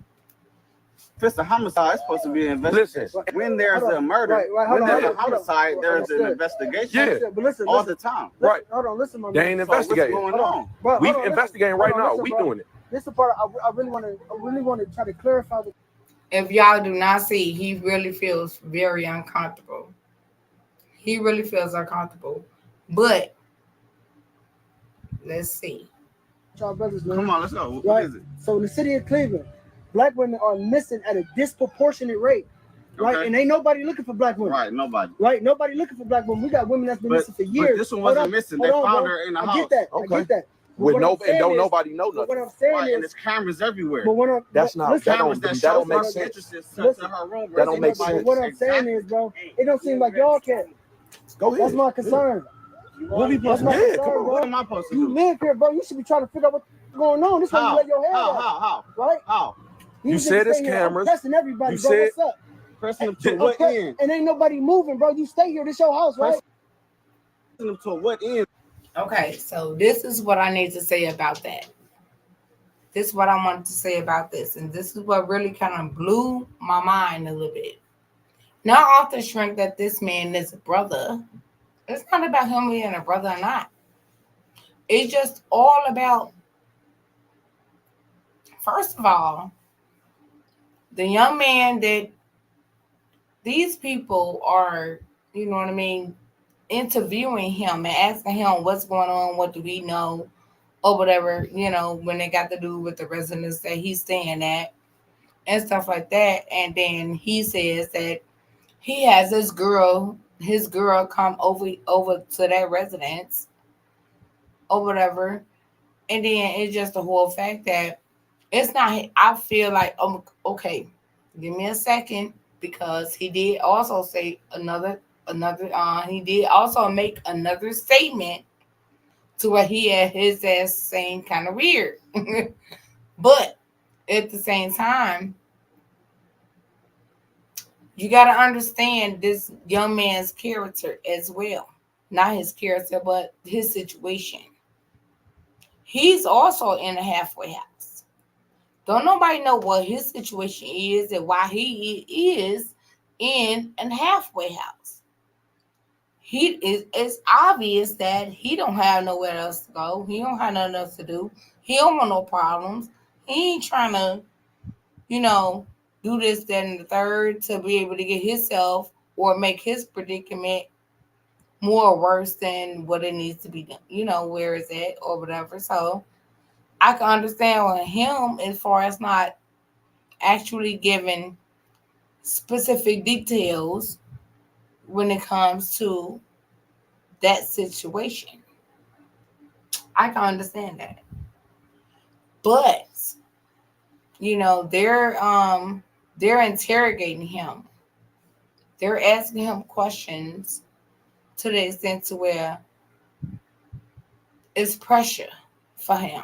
If it's a homicide, it's supposed to be an investigation. When there's a murder, when there's a homicide, there's an investigation. Yeah, but listen, all the time. Right. Hold on, listen, my man. They ain't investigating. What's going on? We investigating right now. We doing it. This is the part I really want to try to clarify. If y'all do not see, he really feels very uncomfortable. He really feels uncomfortable. But let's see. Y'all brothers, man. Come on, let's go. Right? What is it? So in the city of Cleveland, black women are missing at a disproportionate rate. Right, Okay. and ain't nobody looking for black women. Right, nobody. Right, nobody looking for black women. We got women that's been missing for years. But this one wasn't missing. They found her in the house. I get that. Okay. I get that. With don't nobody know nothing. What I'm saying Right, is, and there's cameras everywhere. But That's not. listen, That don't make sense. That don't make sense. What I'm saying is, bro, it don't seem like y'all care. Go ahead. That's my concern. What we supposed to do? Yeah, come on. What am I supposed to do? You live here, bro. You should be trying to figure out what's going on. This is why you let your hair down. How? Right? How? You said it's cameras. Pressing everybody, You bro. said- What's up? Pressing them to what end? And ain't nobody moving, bro. You stay here. This your house, right? Pressing them to what end? Okay, so this is what I need to say about that. This is what I wanted to say about this. And this is what really kind of blew my mind a little bit. Not off the strength that this man is a brother. It's not about him being a brother or not. It's just all about, first of all, the young man that these people are, you know what I mean, interviewing him and asking him what's going on, what do we know, or whatever, you know, when they got to do with the residence that he's staying at and stuff like that. And then he says that he has his girl come over to that residence or whatever. And then it's just the whole fact that it's not, I feel like, okay, give me a second, because he did also say he did also make another statement to where he had his ass saying kind of weird. But at the same time, you got to understand this young man's character as well. Not his character, but his situation. He's also in a halfway house. Don't nobody know what his situation is and why he is in a halfway house. It's obvious that he don't have nowhere else to go. He don't have nothing else to do. He don't want no problems. He ain't trying to, do this, that, and the third to be able to get himself or make his predicament more worse than what it needs to be done, where it's at or whatever. So I can understand with him as far as not actually giving specific details when it comes to that situation. I can understand that. But, they're interrogating him. They're asking him questions to the extent to where it's pressure for him.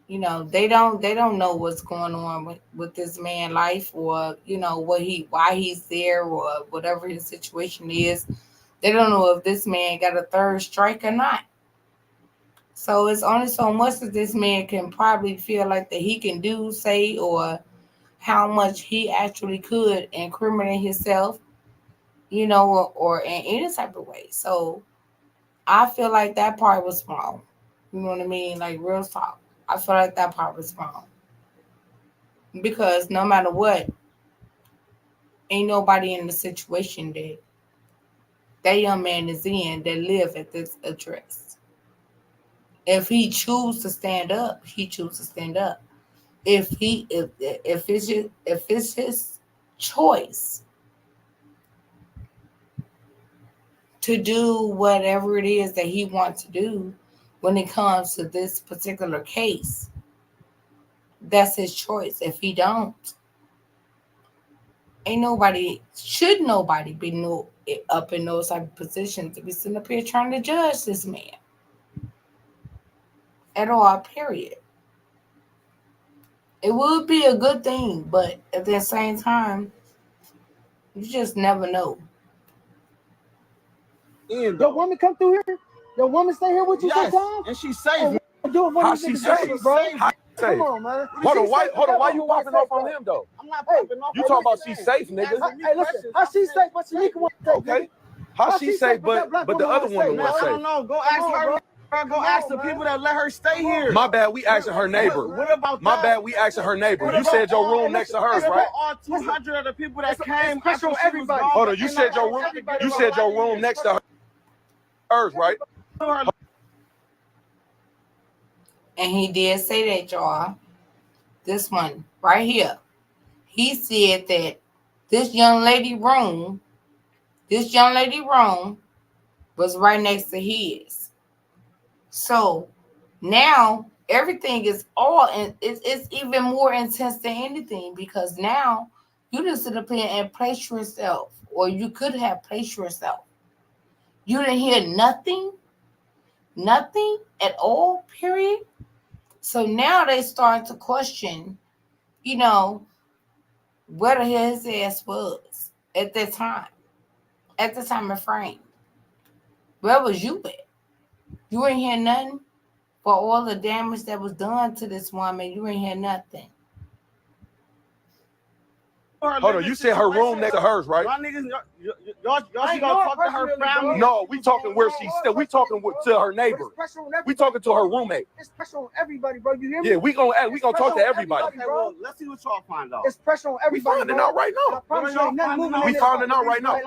They don't know what's going on with this man's life, or why he's there, or whatever his situation is. They don't know if this man got a third strike or not. So it's only so much that this man can probably feel like that he can do, say, or how much he actually could incriminate himself, or in any type of way. So I feel like that part was wrong. You know what I mean? Like, real talk. I feel like that part was wrong. Because no matter what, ain't nobody in the situation that young man is in that live at this address. If he choose to stand up, he choose to stand up. If it's his choice to do whatever it is that he wants to do when it comes to this particular case, that's his choice. If he don't, should nobody be up in those type of positions to be sitting up here trying to judge this man at all, period. It would be a good thing, but at the same time, you just never know. Your woman come through here? Your woman stay here with you sometimes? And she's safe. How she safe, bro? How she safe? Come on, man. Hold on, why you popping off on him though? I'm not popping off. You talking about she's safe, nigga? Hey, listen. How she safe, but Shanika won't safe? Okay. How she safe, but the other woman Man, was I safe. don't know. Go ask her. Go ask the people that let her stay here. My bad, we asking her neighbor. What about My that? bad, we asking her neighbor. You said your room next to hers, right? All 200 of the people that came. Pressure on everybody. Hold on, you said your room. You said your room next to hers, right? And he did say that, y'all. This one right here. He said that this young lady room was right next to his. So now everything is it's even more intense than anything, because now you just sit up here and place yourself, or you could have placed yourself. You didn't hear nothing at all, period. So now they start to question, where his ass was at that time of frame. Where was you at? You ain't hear nothing for all the damage that was done to this woman. You ain't hear nothing. Hold on, you said her room next to hers, right? Y'all niggas, y'all should go talk to her family. No, we talking where she's still. We talking to her neighbor. We talking to her roommate. It's pressure on everybody, bro. You hear me? Yeah, we gonna talk to everybody. Okay, well, let's see what y'all find out. It's pressure on everybody. We finding out right now. We finding out right now.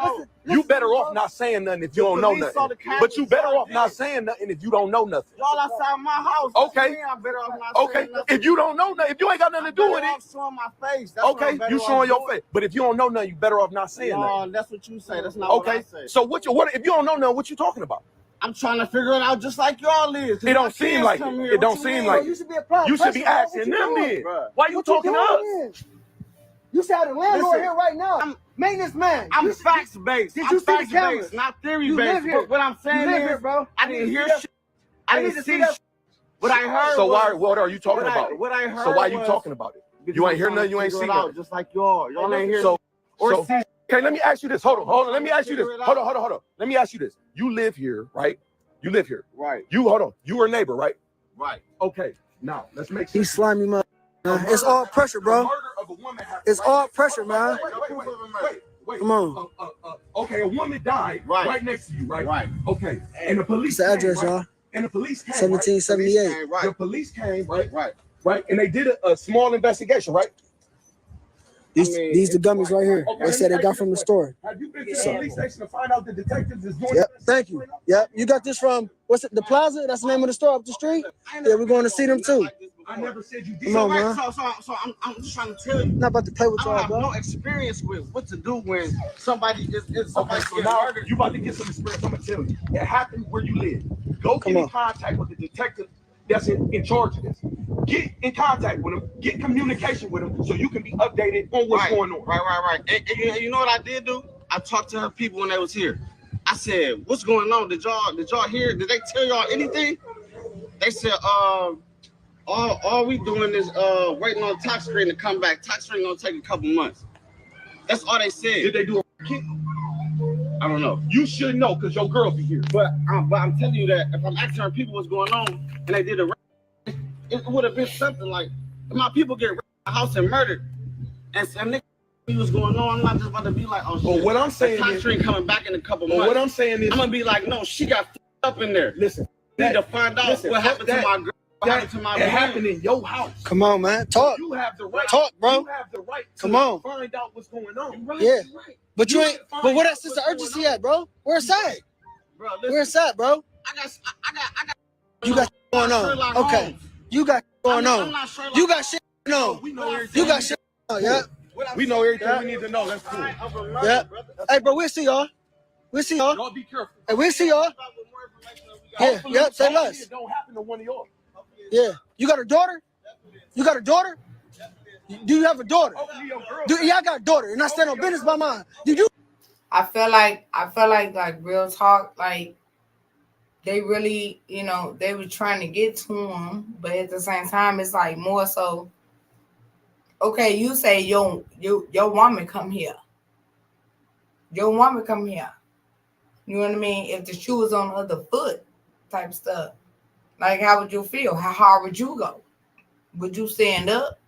You better off not saying nothing if you don't know nothing. But you better off not saying nothing if you don't know nothing. Y'all outside my house. Okay. I'm better off not saying nothing. If you don't know nothing, if you ain't got nothing to do with it. Showing my face. Okay, you showing your face. But if you don't know nothing, you better off not saying nothing. No, that's what you say. That's not what I say. So what if you don't know nothing, what you talking about? I'm trying to figure it out just like y'all is. It don't seem like it. It don't seem like you should be applying. You should be asking them then. Why you talking to us? You should have the landlord here right now. I'm maintenance man. I'm facts based. Did you see the cameras? Not theory based. What I'm saying is, bro. I didn't hear shit. I didn't see shit. What I heard. So what are you talking about? What I heard. So why are you talking about it? You ain't hear nothing. You ain't seen nothing. Just like y'all. Y'all ain't hear. Okay, let me ask you this. Hold on. Let me ask you this. Hold on. Let me ask you this. You live here, right? You live here. Right. You hold on. You were a neighbor, right? Right. Okay. Now let's make sense. He's slimy mother. It's all pressure, bro. It's all pressure, man. Wait. Come on. Okay, a woman died right next to you, right? Right. Okay. And the police. It's the address, y'all. And the police came. 1778. Right. The police came, right? Right. Right. And they did a small investigation, right? These the gummies right here. Okay, They said they got from the store. Have you been to the police station to find out the detectives is doing? Yep. Thank you. Yep. You got this from what's it? The Plaza. That's the name of the store up the street. Yeah, we're going to see them too. I never said you did. Come on, man. So I'm just trying to tell you. Not about to play with I don't y'all, have bro. no experience with what to do when somebody is Okay, so now you about to get some experience. I'm gonna tell you. It happened where you live. Go get in contact with the detective that's in charge of this. Get in contact with him. Get communication with him so you can be updated on what's going on. Right. And you know what I did do? I talked to her people when they was here. I said, "What's going on? Did y'all hear? Did they tell y'all anything?" They said, all we doing is waiting on tax screen to come back. Tax screen gonna take a couple months. That's all they said. Did they do a kick? I don't know. You should know because your girl be here. But I'm telling you that if I'm asking her people what's going on and they did it would have been something like if my people get a house and murdered and nigga what's going on. I'm not just about to be like, oh shit. But what I'm saying tax is screen coming back in a couple months. What I'm saying is I'm gonna be like, no, she got up in there. Listen, need to find out what happened to my girl. What happened to my it happened in your house. Come on, man. Talk. You have the right. Talk, bro. You have the right to Come on. find out what's going on. Yeah. But you ain't. But where that sense of urgency at, bro? Where it's at? Bro, listen, Where it's at, bro? I got. You got going on. Okay. You got going on. You got shit going on. You got shit going on. Yeah. We know everything we need to know. That's cool. Yeah. Hey, bro, we'll see y'all. We'll see y'all. Y'all be careful. Hey, we'll see y'all. Yeah. Yep. Say less. It don't happen to one of y'all. Yeah. You got a daughter? You got a daughter? Do you have a daughter? Yeah, I got a daughter, and I stand on business by mine. Do you? I feel like real talk, like they really, they were trying to get to him, but at the same time, it's like more so. Okay, you say your woman come here. Your woman come here. You know what I mean? If the shoe was on the other foot, type stuff. Like, how would you feel? How hard would you go? Would you stand up?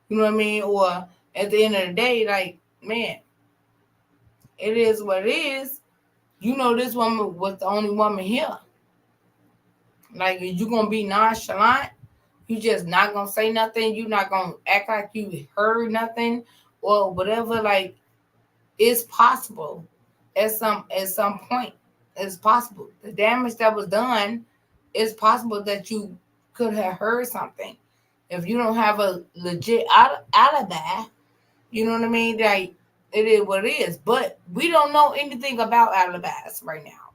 You know what I mean? Or at the end of the day, like, man, it is what it is. You know this woman was the only woman here. Like, you going to be nonchalant? You just not going to say nothing? You not going to act like you heard nothing? Or whatever? Like, it's possible. At some point, it's possible. The damage that was done, it's possible that you could have heard something. If you don't have a legit alibi, you know what I mean? Like, it is what it is. But we don't know anything about alibis right now.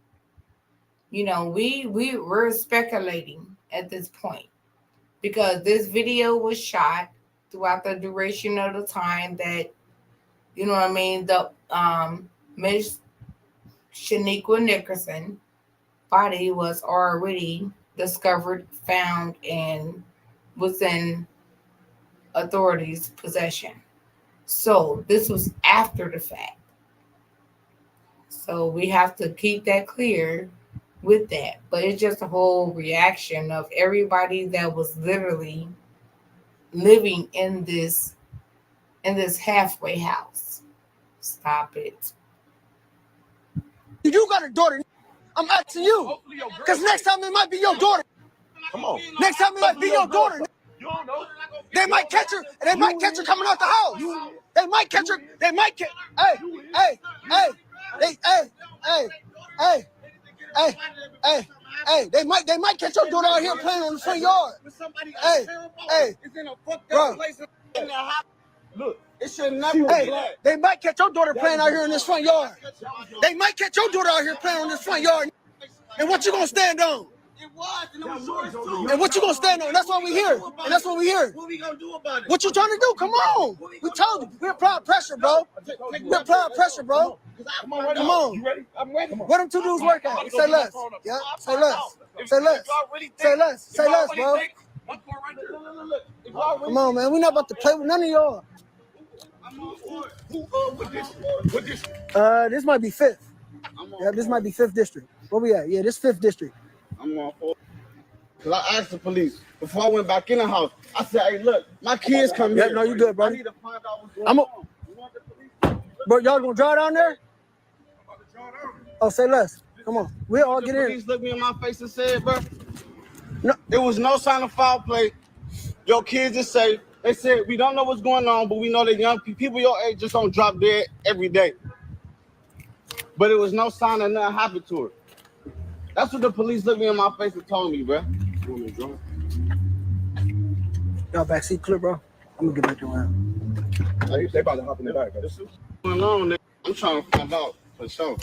We're speculating at this point because this video was shot throughout the duration of the time that, you know what I mean, the Miss Shaniqua Nickerson body was already discovered, found, and was in authorities' possession. So this was after the fact. So we have to keep that clear with that. But it's just a whole reaction of everybody that was literally living in this halfway house. Stop it. You got a daughter. I'm asking you. Because next time it might be your daughter. Come on. Next time it might be your daughter. You don't know. They might catch her. They might catch her coming out the house. They might catch her. They might catch. Hey. They might catch your daughter out here playing on the front yard. Hey, bro. Look, it should never. Hey, they might catch your daughter playing out here in this front yard. They might catch your daughter out here playing on this front yard. And what you gonna stand on? It was, and it was yours too. And what you gonna stand on? That's what we hear. And that's what we hear. What we gonna do about it? What you trying to do? Come on. We told you. We're applying pressure, bro. We're applying pressure, bro. Come on. You ready? I'm ready. Where them two dudes work at? Say less. Yeah. Say less. Say less. Say less. Say less, bro. Come on, man. We're not about to play with none of y'all. This might be 5th. Yeah, this might be 5th district. Where we at? Yeah, this 5th district. I'm on for. Because I asked the police before I went back in the house. I said, hey, look, my kids come here. No, you good, bro. I need to find out what's going on. You want the police? Bro, y'all gonna drive down there? Oh, say less. Come on. We'll all get in. The police looked me in my face and said, bro, no, there was no sign of foul play. Your kids is safe. They said, we don't know what's going on, but we know that young people your age just don't drop dead every day. But it was no sign of nothing happened to her. That's what the police looked me in my face and told me, bro. You want me to drive? Y'all backseat clear, bro. I'm gonna get back around. They about to hop in the back, bro. What's going on, nigga? I'm trying to find out for sure.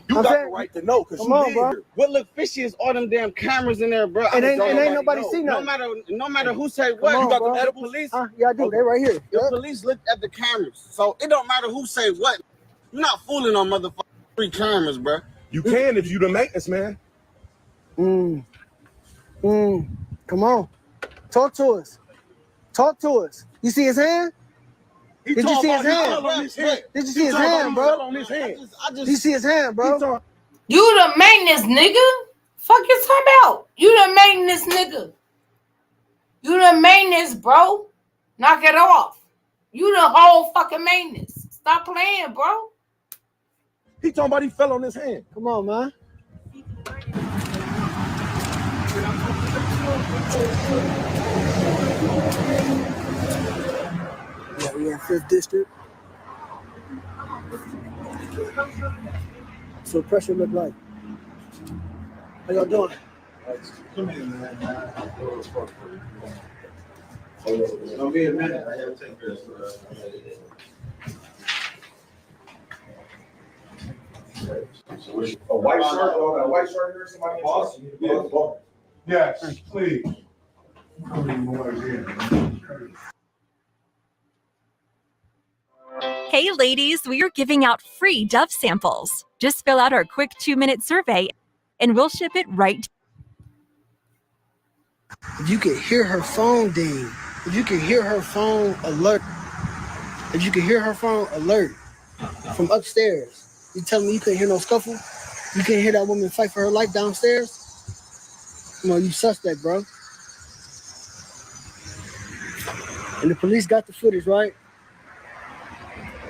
You got the right to know, because you live here. What look fishy is all them damn cameras in there, bro. And ain't nobody see nothing. No matter who say what, on, you got bro. the police. Yeah, I do. They right here. The police looked at the cameras, so it don't matter who say what. You're not fooling on motherfucking 3 cameras, bro. You can if you the maintenance man. Come on. Talk to us. Talk to us. You see his hand? Did you see his hand? Did you see his hand, bro? Did you see his hand, bro? You the maintenance nigga? Fuck you talking about? You the maintenance nigga. You the maintenance, bro. Knock it off. You the whole fucking maintenance. Stop playing, bro. He talking about he fell on his hand. Come on, man. Yeah, we in 5th District. So pressure look like. How y'all doing? Come here, man. Don't be a minute. I gotta take this. A white shirt? Oh, got a white shirt here? Somebody boss? Yes, please. Hey ladies, we are giving out free Dove samples. Just fill out our quick 2-minute survey and we'll ship it right. If you can hear her phone ding, if you can hear her phone alert, from upstairs, you tell me you couldn't hear no scuffle? You can't hear that woman fight for her life downstairs? Come on, you suspect, bro. And the police got the footage, right?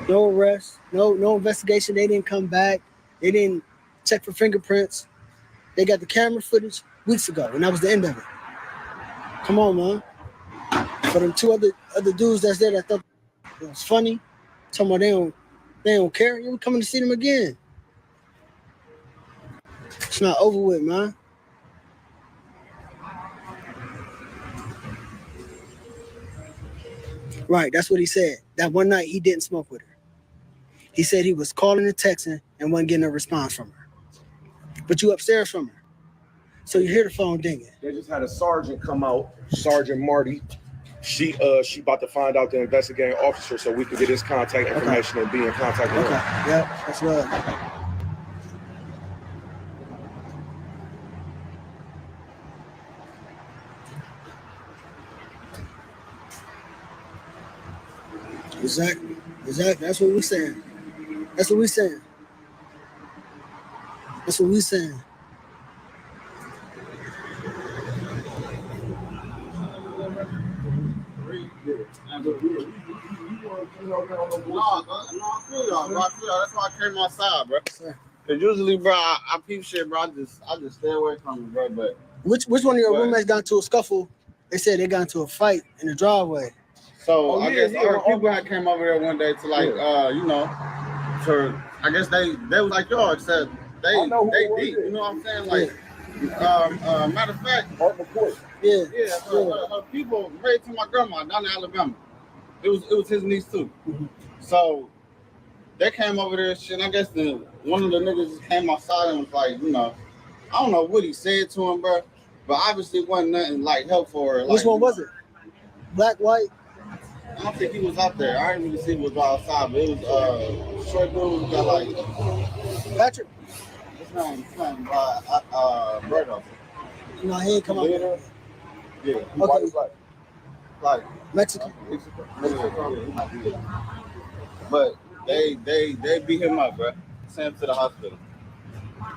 No arrest, no investigation. They didn't come back. They didn't check for fingerprints. They got the camera footage weeks ago, and that was the end of it. Come on, man. For them 2 other dudes that's there that thought it was funny, talking about they don't care. You coming to see them again. It's not over with, man. Right, that's what he said. That one night he didn't smoke with her. He said he was calling and texting and wasn't getting a response from her. But you upstairs from her. So you hear the phone dinging. They just had a sergeant come out, Sergeant Marty. She about to find out the investigating officer so we can get his contact information and be in contact with him. Yeah, that's right. Exactly. That's what we're saying. That's what we're saying. I feel y'all. That's why I came outside, bro. Cause usually, bro, I peep shit, bro. I just stay away from it, bro. But which one of your roommates got into a scuffle? They said they got into a fight in the driveway. So I guess people had came over there one day to like, you know, for I guess they was like y'all, except they deep. You know what I'm saying? Like, matter of fact, people married to my grandma down in Alabama. It was his niece too. Mm-hmm. So they came over there and shit. And I guess one of the niggas just came outside and was like, you know, I don't know what he said to him, bro, but obviously it wasn't nothing like helpful or like. Which one was it? Black, white? I don't think he was out there. I didn't really see he was outside, but it was short dude got like Patrick. His name Berto. No, he ain't come out there. Yeah. Okay. Like Mexican. But they beat him up, bro. Sent him to the hospital.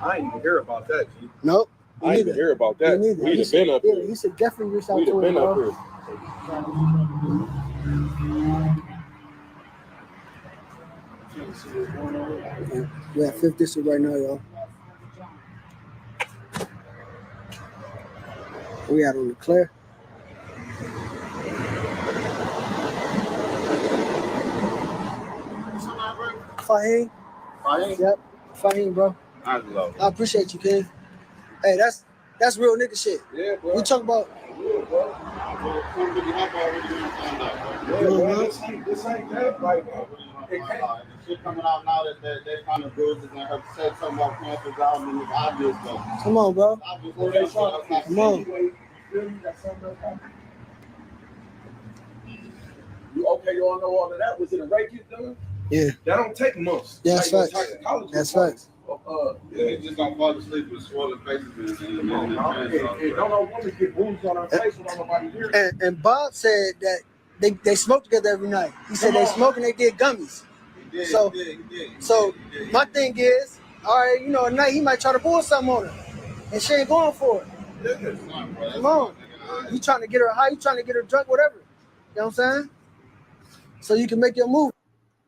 I ain't even hear about that, G. Nope. I didn't hear about that. We'd have been up here. He said definitely reach out We'd to have him, been up bro. here. We're at 5th District right now, y'all. We out on the clear. Fahim. Yep. Fahim, bro. I appreciate you, King. Hey, that's real nigga shit. Yeah, bro. We talk about. This ain't that right now. Shit coming out now that they found the bruises and her said something about cancer out and it's obvious though. Come on, bro. Come on. You okay? You all know all of that? Was it a rape you done? Yeah. That don't take months. That's like facts. That's facts. They just don't fall asleep with swollen faces and don't know women get wounds on her face without nobody hearing. And Bob said that they smoke together every night. He said they smoke and they did gummies. So my thing is, all right, you know, at night he might try to pull something on her, and she ain't going for it. Come on, you trying to get her high, you trying to get her drunk, whatever. You know what I'm saying? So you can make your move.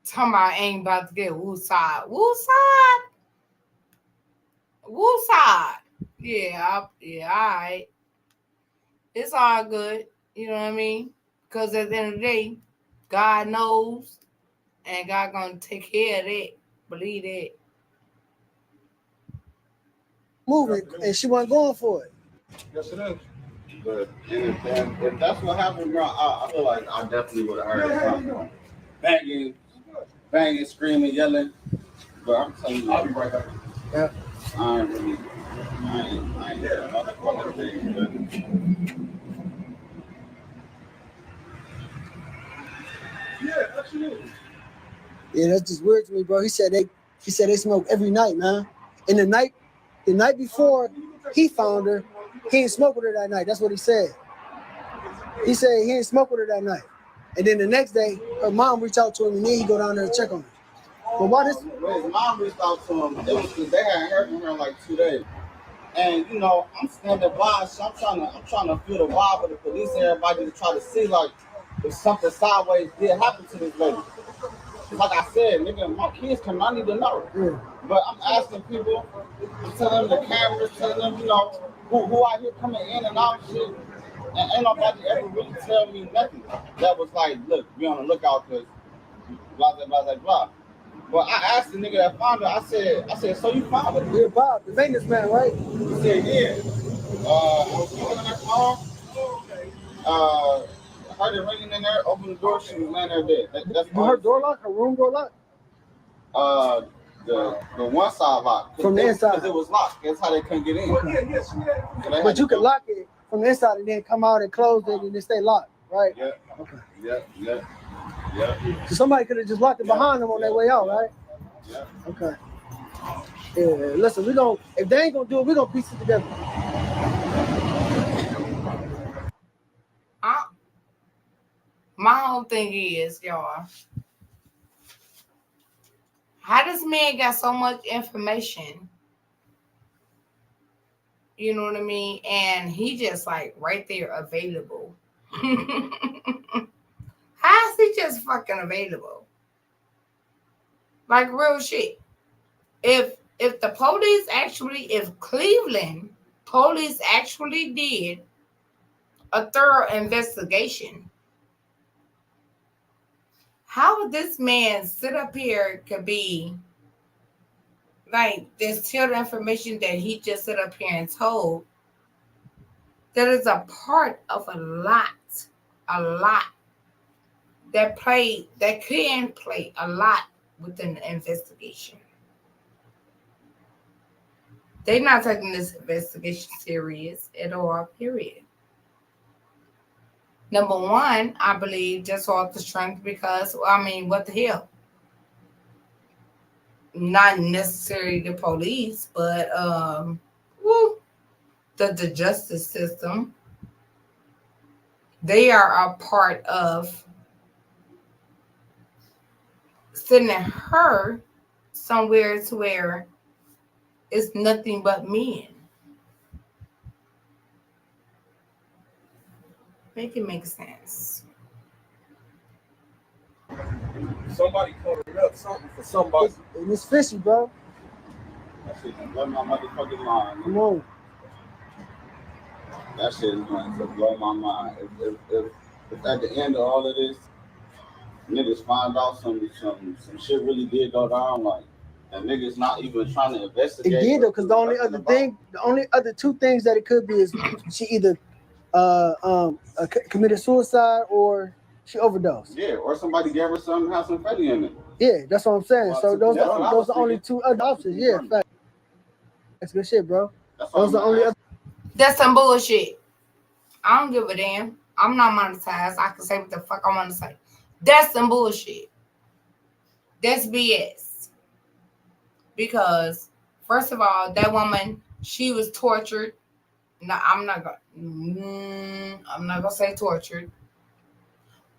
Talking about ain't about to get wooside. Wooside? Wooside. Yeah, all right. It's all good. You know what I mean? Because at the end of the day, God knows, and God gonna take care of that. Believe that. Moving, and she wasn't going for it. Yes, it is. But if that's what happened, bro, I feel like I definitely would have heard something. Banging, screaming, yelling. But I'm telling you, I'll be right back. Yeah. I ain't heard a motherfucking thing. Yeah, absolutely. Yeah, that's just weird to me, bro. He said they smoke every night, man. And the night before he found her, he didn't smoke with her that night. That's what he said. He said he didn't smoke with her that night. And then the next day, her mom reached out to him, and then he go down there and check on her. But why this? When his mom reached out to him, it was because they hadn't heard from her in like 2 days. And you know, I'm standing by, so I'm trying to feel the vibe of the police and everybody to try to see like if something sideways did happen to this lady. Like I said, nigga, my kids come, I need to know. Yeah. But I'm asking people, I'm telling them the cameras, telling them, you know, who out here coming in and out and shit. And ain't nobody ever really tell me nothing. That was like, look, be on the lookout because blah, blah, blah, blah, blah. But I asked the nigga that found her, I said, so you found her? Yeah, Bob, the maintenance man, right? He said, yeah. I was looking at her car. I heard it ringing in there, opened the door, she was laying there dead. That's her door lock, her room door lock? The one side lock. From the inside. Because it was locked. That's how they couldn't get in. So but you can lock it from the inside and then come out and close it and it stay locked, right? Yeah. Okay. Yeah. So somebody could have just locked it behind them on their way out, right? Yeah. Okay. Yeah, listen, if they ain't gonna do it, we're gonna piece it together. My whole thing is, y'all, how this man got so much information? You know what I mean? And he just like right there available. How is he just fucking available? Like real shit. If the police if Cleveland police actually did a thorough investigation, how would this man sit up here could be like this tell the information that he just sit up here and told that is a part of a lot that can play a lot within the investigation. They're not taking this investigation serious at all, period. Number one, I believe just off the strength because, what the hell? Not necessarily the police, but the justice system. They are a part of sending her somewhere to where it's nothing but men. Make it make sense. Somebody covered up something for somebody. And it's fishy, bro. That shit gonna blow my motherfucking mind. Come on. That shit is going to blow my mind. If at the end of all of this, niggas find out some shit really did go down, like, and niggas not even trying to investigate. It did though, because the only other two things that it could be is she either committed suicide or she overdosed. Yeah, or somebody gave her something, have some fatty in it. Yeah, that's what I'm saying. Well, so those are the only thinking. two other options. Yeah, fact. That's good shit, bro. Those are the only other. That's some bullshit. I don't give a damn. I'm not monetized. I can say what the fuck I want to say. That's some bullshit. That's BS. Because first of all, that woman, she was tortured. No, I'm not gonna say tortured,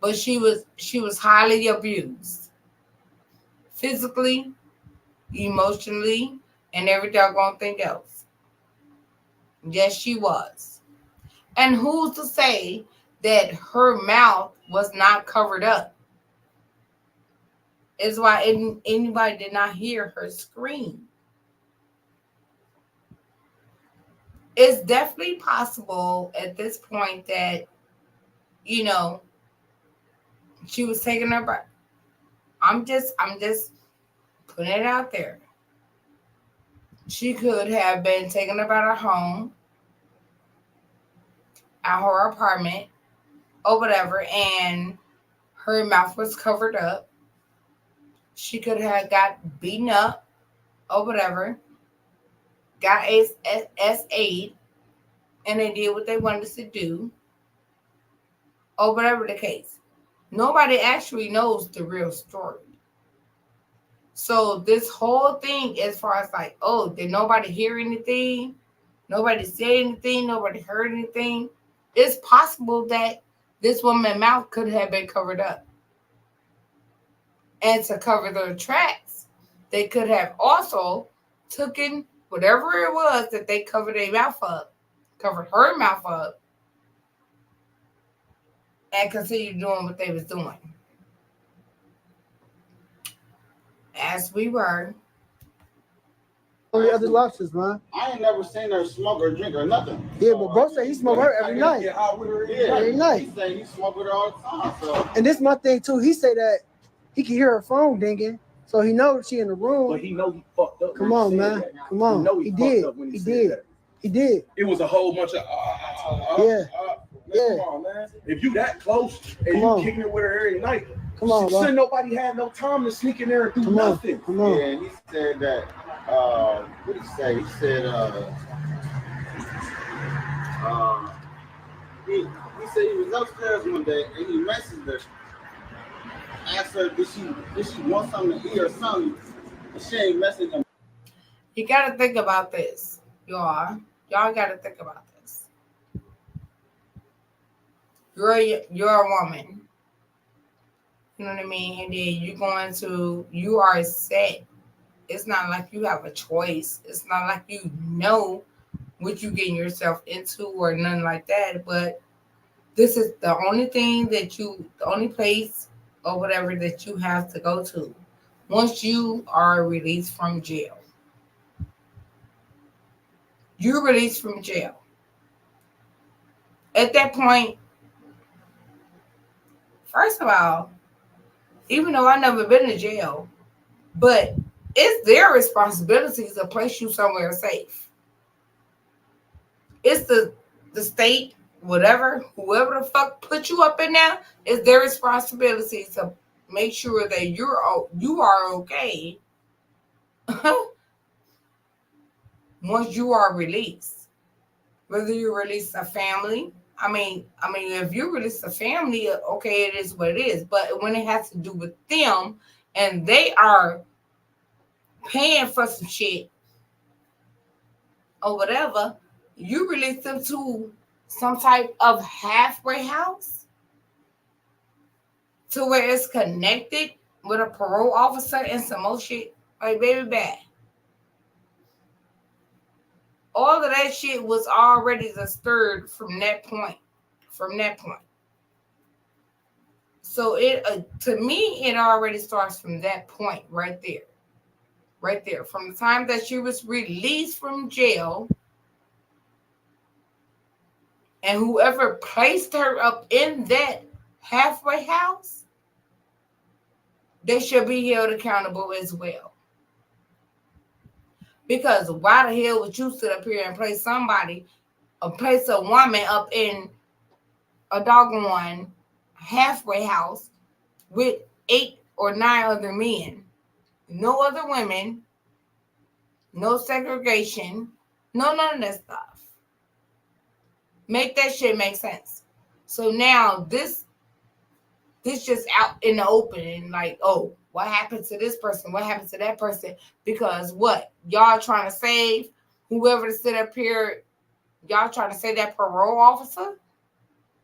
but she was highly abused, physically, emotionally, and every doggone thing else. Yes, she was. And who's to say that her mouth was not covered up? Is why anybody did not hear her scream. It's definitely possible at this point that, she was taking her breath. I'm just putting it out there. She could have been taken up at her home, at her apartment, or whatever, and her mouth was covered up. She could have got beaten up or whatever, got aid, and they did what they wanted us to do, or whatever the case. Nobody actually knows the real story. So this whole thing, as far as like, oh, did nobody hear anything? Nobody said anything? Nobody heard anything? It's possible that this woman's mouth could have been covered up. And to cover their tracks, they could have also taken whatever it was that they covered their mouth up, covered her mouth up, and continued doing what they was doing. As we were. Only other options, man. I ain't never seen her smoke or drink or nothing. Yeah, but bro said he smoked her every night. Every night. He said he smoked with her all the time. So. And this my thing too. He said that he can hear her phone dinging, so he knows she in the room. But he know he fucked up. Come on, man. Come on. He did. He did. He did. It was a whole bunch of yeah. Come on, man. If you that close and you kicking it with her every night, come on, bro. Nobody had no time to sneak in there and do nothing. Come on. Yeah, and he said that. What did he say? He said. He said he was upstairs one day and he messaged her, asked her did she want something to eat or something, and she ain't messaged him. You gotta think about this, y'all. Y'all gotta think about this. You're a woman. You know what I mean? And then you are set. It's not like you have a choice. It's not like you know what you're getting yourself into or nothing like that. But this is the only place or whatever that you have to go to once you are released from jail. You're released from jail. At that point, first of all, even though I've never been to jail, but it's their responsibility to place you somewhere safe. It's the state, whoever the fuck put you up in there, it's their responsibility to make sure that you are okay once you are released. Whether you release a family, I mean, if you release a family, okay, it is what it is. But when it has to do with them and they are paying for some shit or whatever, you release them to some type of halfway house to where it's connected with a parole officer and some more shit. Like, baby, bad. All of that shit was already disturbed from that point. So it to me, it already starts from that point right there. Right there. From the time that she was released from jail, and whoever placed her up in that halfway house, they should be held accountable as well. Because why the hell would you sit up here and place somebody, or place a woman up in a doggone halfway house with 8 or 9 other men, no other women, no segregation, no none of that stuff. Make that shit make sense. So now this just out in the open, and like, oh, what happened to this person? What happened to that person? Because what? Y'all trying to save whoever to sit up here, y'all trying to say that parole officer?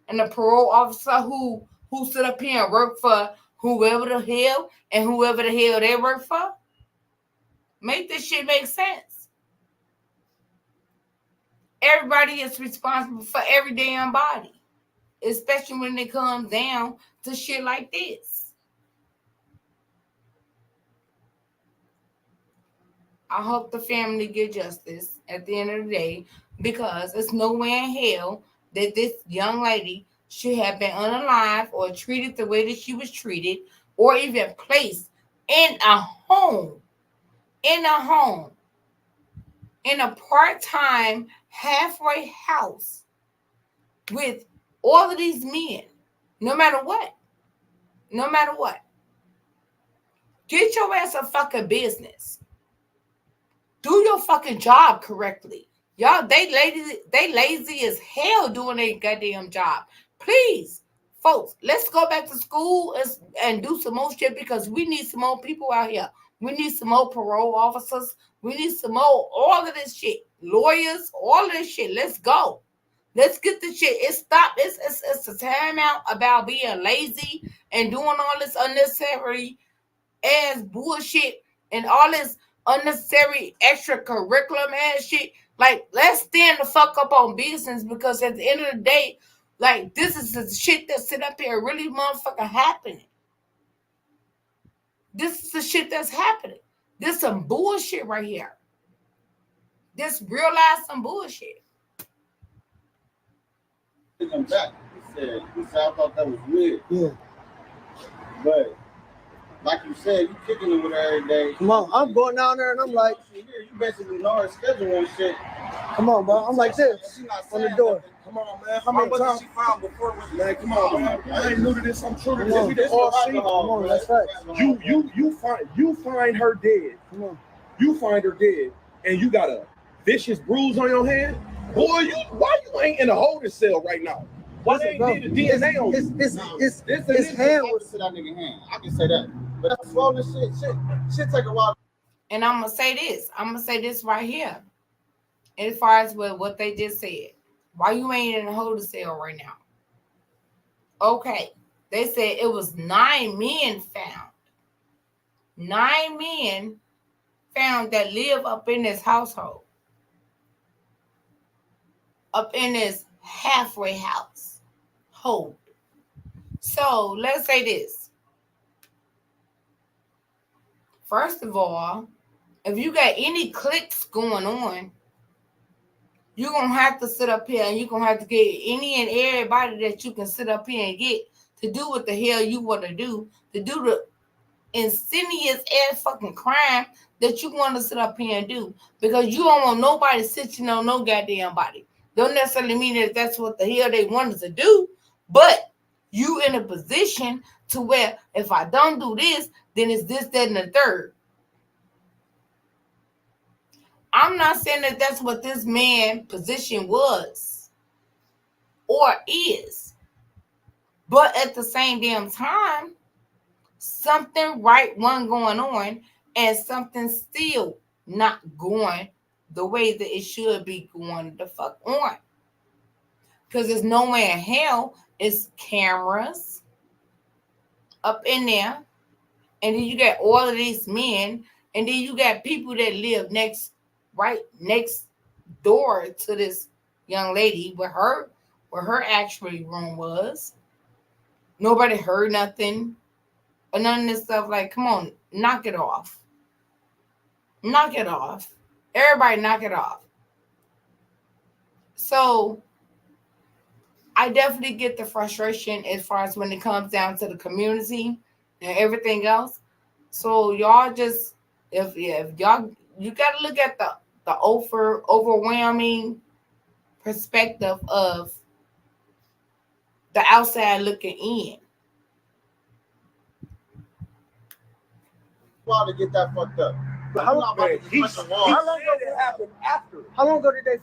And the parole officer who sit up here and work for whoever the hell and whoever the hell they work for? Make this shit make sense. Everybody is responsible for every damn body, especially when it comes down to shit like this. I hope the family get justice at the end of the day, because it's no way in hell that this young lady should have been unalive or treated the way that she was treated, or even placed in a home, in a part-time halfway house with all of these men. No matter what. Get your ass a fucking business. Do your fucking job correctly. Y'all, they lazy as hell doing their goddamn job. Please, folks, let's go back to school and do some more shit, because we need some more people out here. We need some more parole officers. We need some more, all of this shit. Lawyers, all of this shit. Let's go. Let's get the shit. It's a time out about being lazy and doing all this unnecessary ass bullshit and all this unnecessary extracurricular ass shit. Like, let's stand the fuck up on business, because at the end of the day, like, this is the shit that sit up here really motherfucking happening. This is the shit that's happening. This some bullshit right here. This real life some bullshit. Come back. He said, I thought that was weird. Yeah. But like you said, you kicking it with her every day. Come on, I'm going down there and I'm like, you basically know her schedule and shit. Come on, bro. I'm like this on the door. Nothing. Come on, man. How many times she found before? Man, come on, man. I ain't new to this. I'm true to this. We just all see. Come on, that's right. You find her dead. Come on. You find her dead, and you got a vicious bruise on your hand. Boy, why you ain't in a holding cell right now? Why they ain't did the DNA on you? His hand was to that nigga hand. I can say that. But that's swollen shit take a while. And I'm gonna say this right here. As far as what they just said. Why you ain't in a holding cell right now? Okay. They said it was 9 men found. 9 men found that live up in this household. Up in this halfway house. Hold. So let's say this. First of all, if you got any clicks going on, you're going to have to sit up here and you're going to have to get any and everybody that you can sit up here and get to do what the hell you want to do the insidious ass fucking crime that you want to sit up here and do, because you don't want nobody sitting on no goddamn body. Don't necessarily mean that that's what the hell they wanted to do, but you in a position to where if I don't do this, then it's this, that, and the third. I'm not saying that that's what this man's position was or is, but at the same damn time, something right wasn't going on, and something still not going the way that it should be going the fuck on. Because there's no way in hell it's cameras up in there, and then you got all of these men, and then you got people that live right next door to this young lady where her actual room was. Nobody heard nothing or none of this stuff. Like, come on, knock it off. Knock it off. Everybody knock it off. So I definitely get the frustration as far as when it comes down to the community and everything else. So y'all just if y'all you gotta look at the overwhelming perspective of the outside looking in. Why to get that fucked up? But how long ago did it happen after? How long ago did they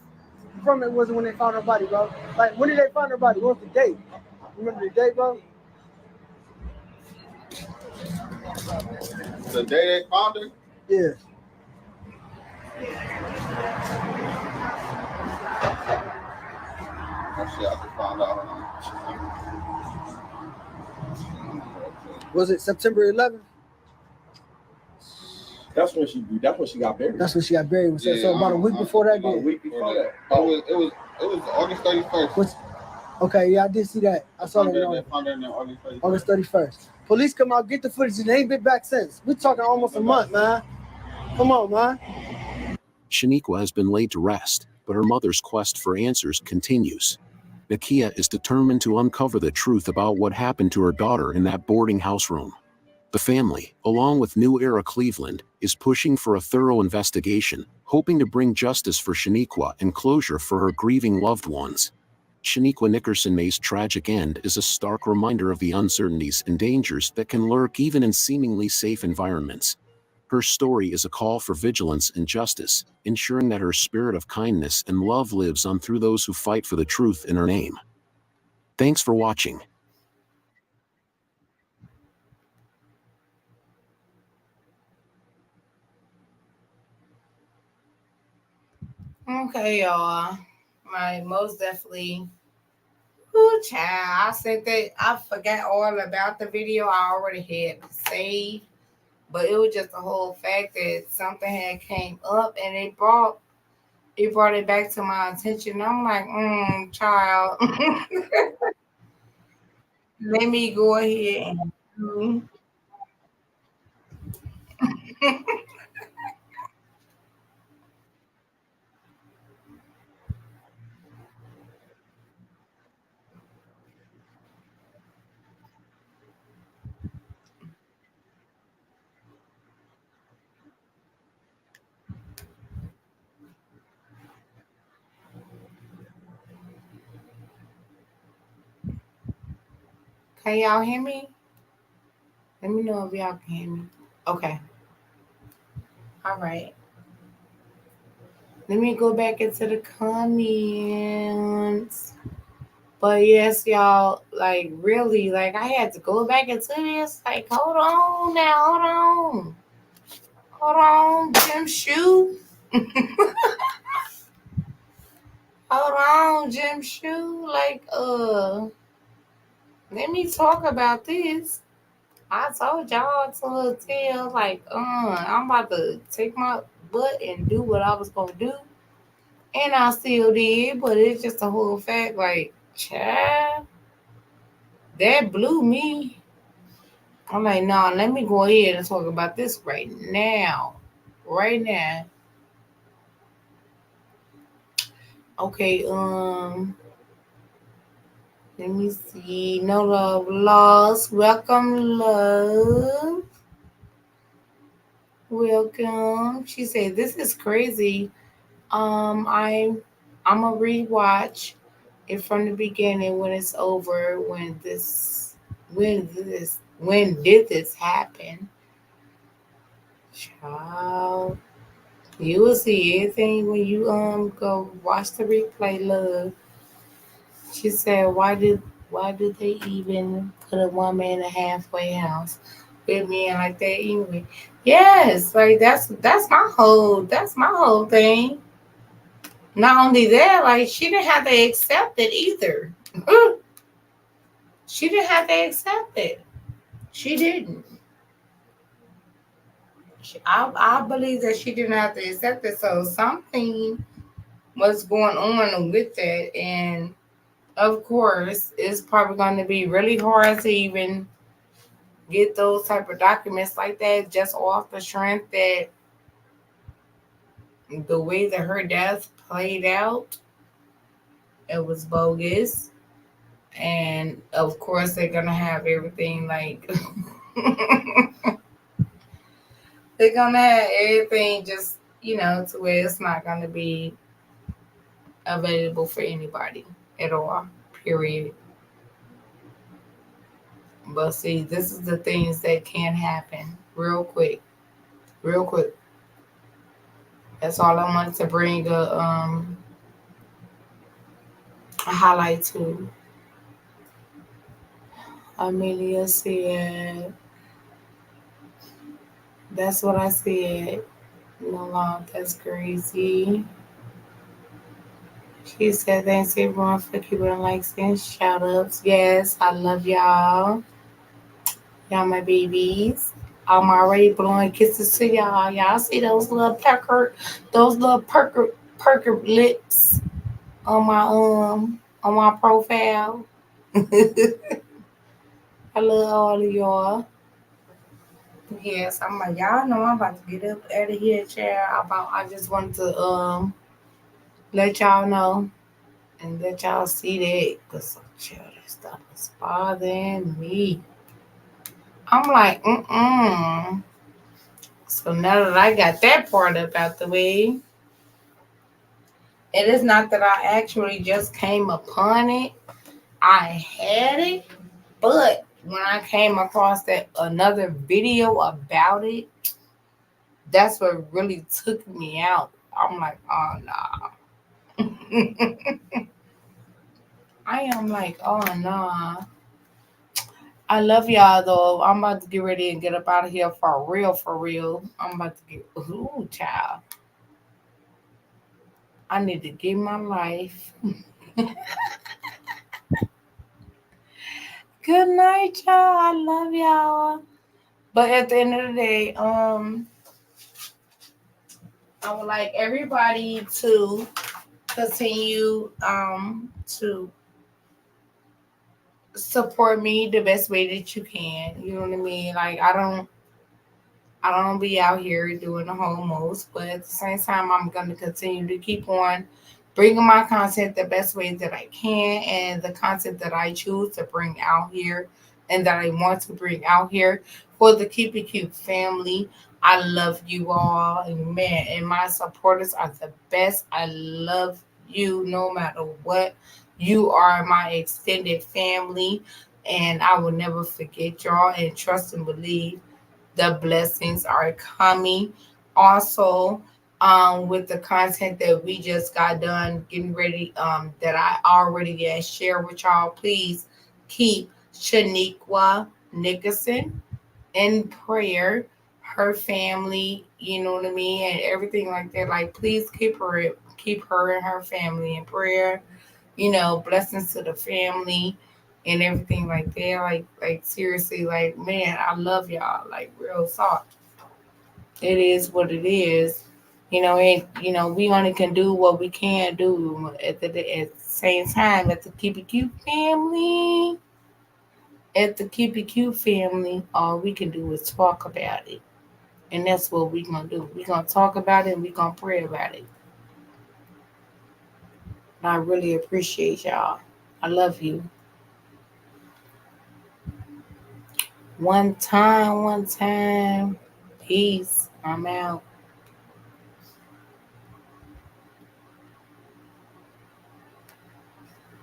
from it was it when they found her body, bro? Like when did they find her body? What was the date? Remember the date, bro? The day they found her? Yeah. Oh shit, I just found out. Was it September 11th? That's when she got buried. That's when she got buried. Yeah, so about a week before that. About a week before that. It was August 31st. Okay, yeah, I did see that. I saw that. They found her on August 31st. Police come out, get the footage, and they ain't been back since. We're talking almost a month, man. Come on, man. Shaniqua has been laid to rest, but her mother's quest for answers continues. Nakia is determined to uncover the truth about what happened to her daughter in that boarding house room. The family, along with New Era Cleveland, is pushing for a thorough investigation, hoping to bring justice for Shaniqua and closure for her grieving loved ones. Shaniqua Nickerson May's tragic end is a stark reminder of the uncertainties and dangers that can lurk even in seemingly safe environments. Her story is a call for vigilance and justice, ensuring that her spirit of kindness and love lives on through those who fight for the truth in her name. Thanks for watching. Okay, y'all. Right, most definitely. Ooh, child. I said that I forgot all about the video. I already had saved, but it was just the whole fact that something had came up and it brought it back to my attention. I'm like, child, let me go ahead and do. Can y'all hear me? Let me know if y'all can hear me. Okay. All right. Let me go back into the comments. But yes, y'all, like really, like I had to go back into this. Like, hold on now, hold on, Jim Shoe. Hold on, Jim Shoe. Like, let me talk about this. I told y'all to tell, like, I'm about to take my butt and do what I was gonna do, and I still did. But it's just a whole fact, like, child, that blew me. I'm like, nah, let me go ahead and talk about this right now. Right now. Okay, let me see. No love lost. Welcome, love. Welcome. She said, this is crazy. I'm a rewatch it from the beginning when it's over, when did this happen? Child. You will see everything when you go watch the replay, love. She said, why did they even put a woman in a halfway house with men like that anyway? Yes, like that's my whole thing. Not only that, like she didn't have to accept it either. She didn't have to accept it. She didn't. I believe that she didn't have to accept it. So something was going on with that, and of course, it's probably going to be really hard to even get those type of documents like that just off the strength that the way that her death played out, it was bogus. And of course, they're gonna have everything like they're gonna have everything just to where it's not gonna be available for anybody at all. Period. But see, this is the things that can happen real quick, real quick. That's all I wanted to bring a highlight to. Amelia said, "That's what I said." No, long. That's crazy. She said, "Thanks everyone for keeping likes and shout outs." Yes, I love y'all. Y'all, my babies. I'm already blowing kisses to y'all. Y'all see those little perker lips on my profile. I love all of y'all. Yes, I'm like y'all know I'm about to get up out of here, child. I just wanted to let y'all know and let y'all see that because child, that stuff is bothering me. I'm like, mm. So now that I got that part up out the way, it is not that I actually just came upon it. I had it, but when I came across that another video about it, that's what really took me out. I'm like, oh no. I am like, oh no. I love y'all though. I'm about to get ready and get up out of here for real, for real. I'm about to get ooh, child. I need to get my life. Good night, y'all. I love y'all. But at the end of the day, I would like everybody to continue to support me the best way that you can. You know what I mean? Like I don't be out here doing the whole most, but at the same time, I'm gonna continue to keep on bringing my content the best way that I can, and the content that I choose to bring out here, and that I want to bring out here for the Keep It Cute family. I love you all, and man, and my supporters are the best. I love you no matter what. You are my extended family, and I will never forget y'all. And trust and believe the blessings are coming. Also, with the content that we just got done getting ready, that I already shared with y'all, please keep Shaniqua Nickerson in prayer, her family, you know what I mean, and everything like that. Like, please keep her and her family in prayer. Blessings to the family and everything like that. Like seriously, like man, I love y'all. Like real talk. It is what it is. And we only can do what we can do at the same time. At the Keep It Cute family, all we can do is talk about it. And that's what we're gonna do. We're gonna talk about it and we're gonna pray about it. And I really appreciate y'all. I love you. One time. Peace. I'm out.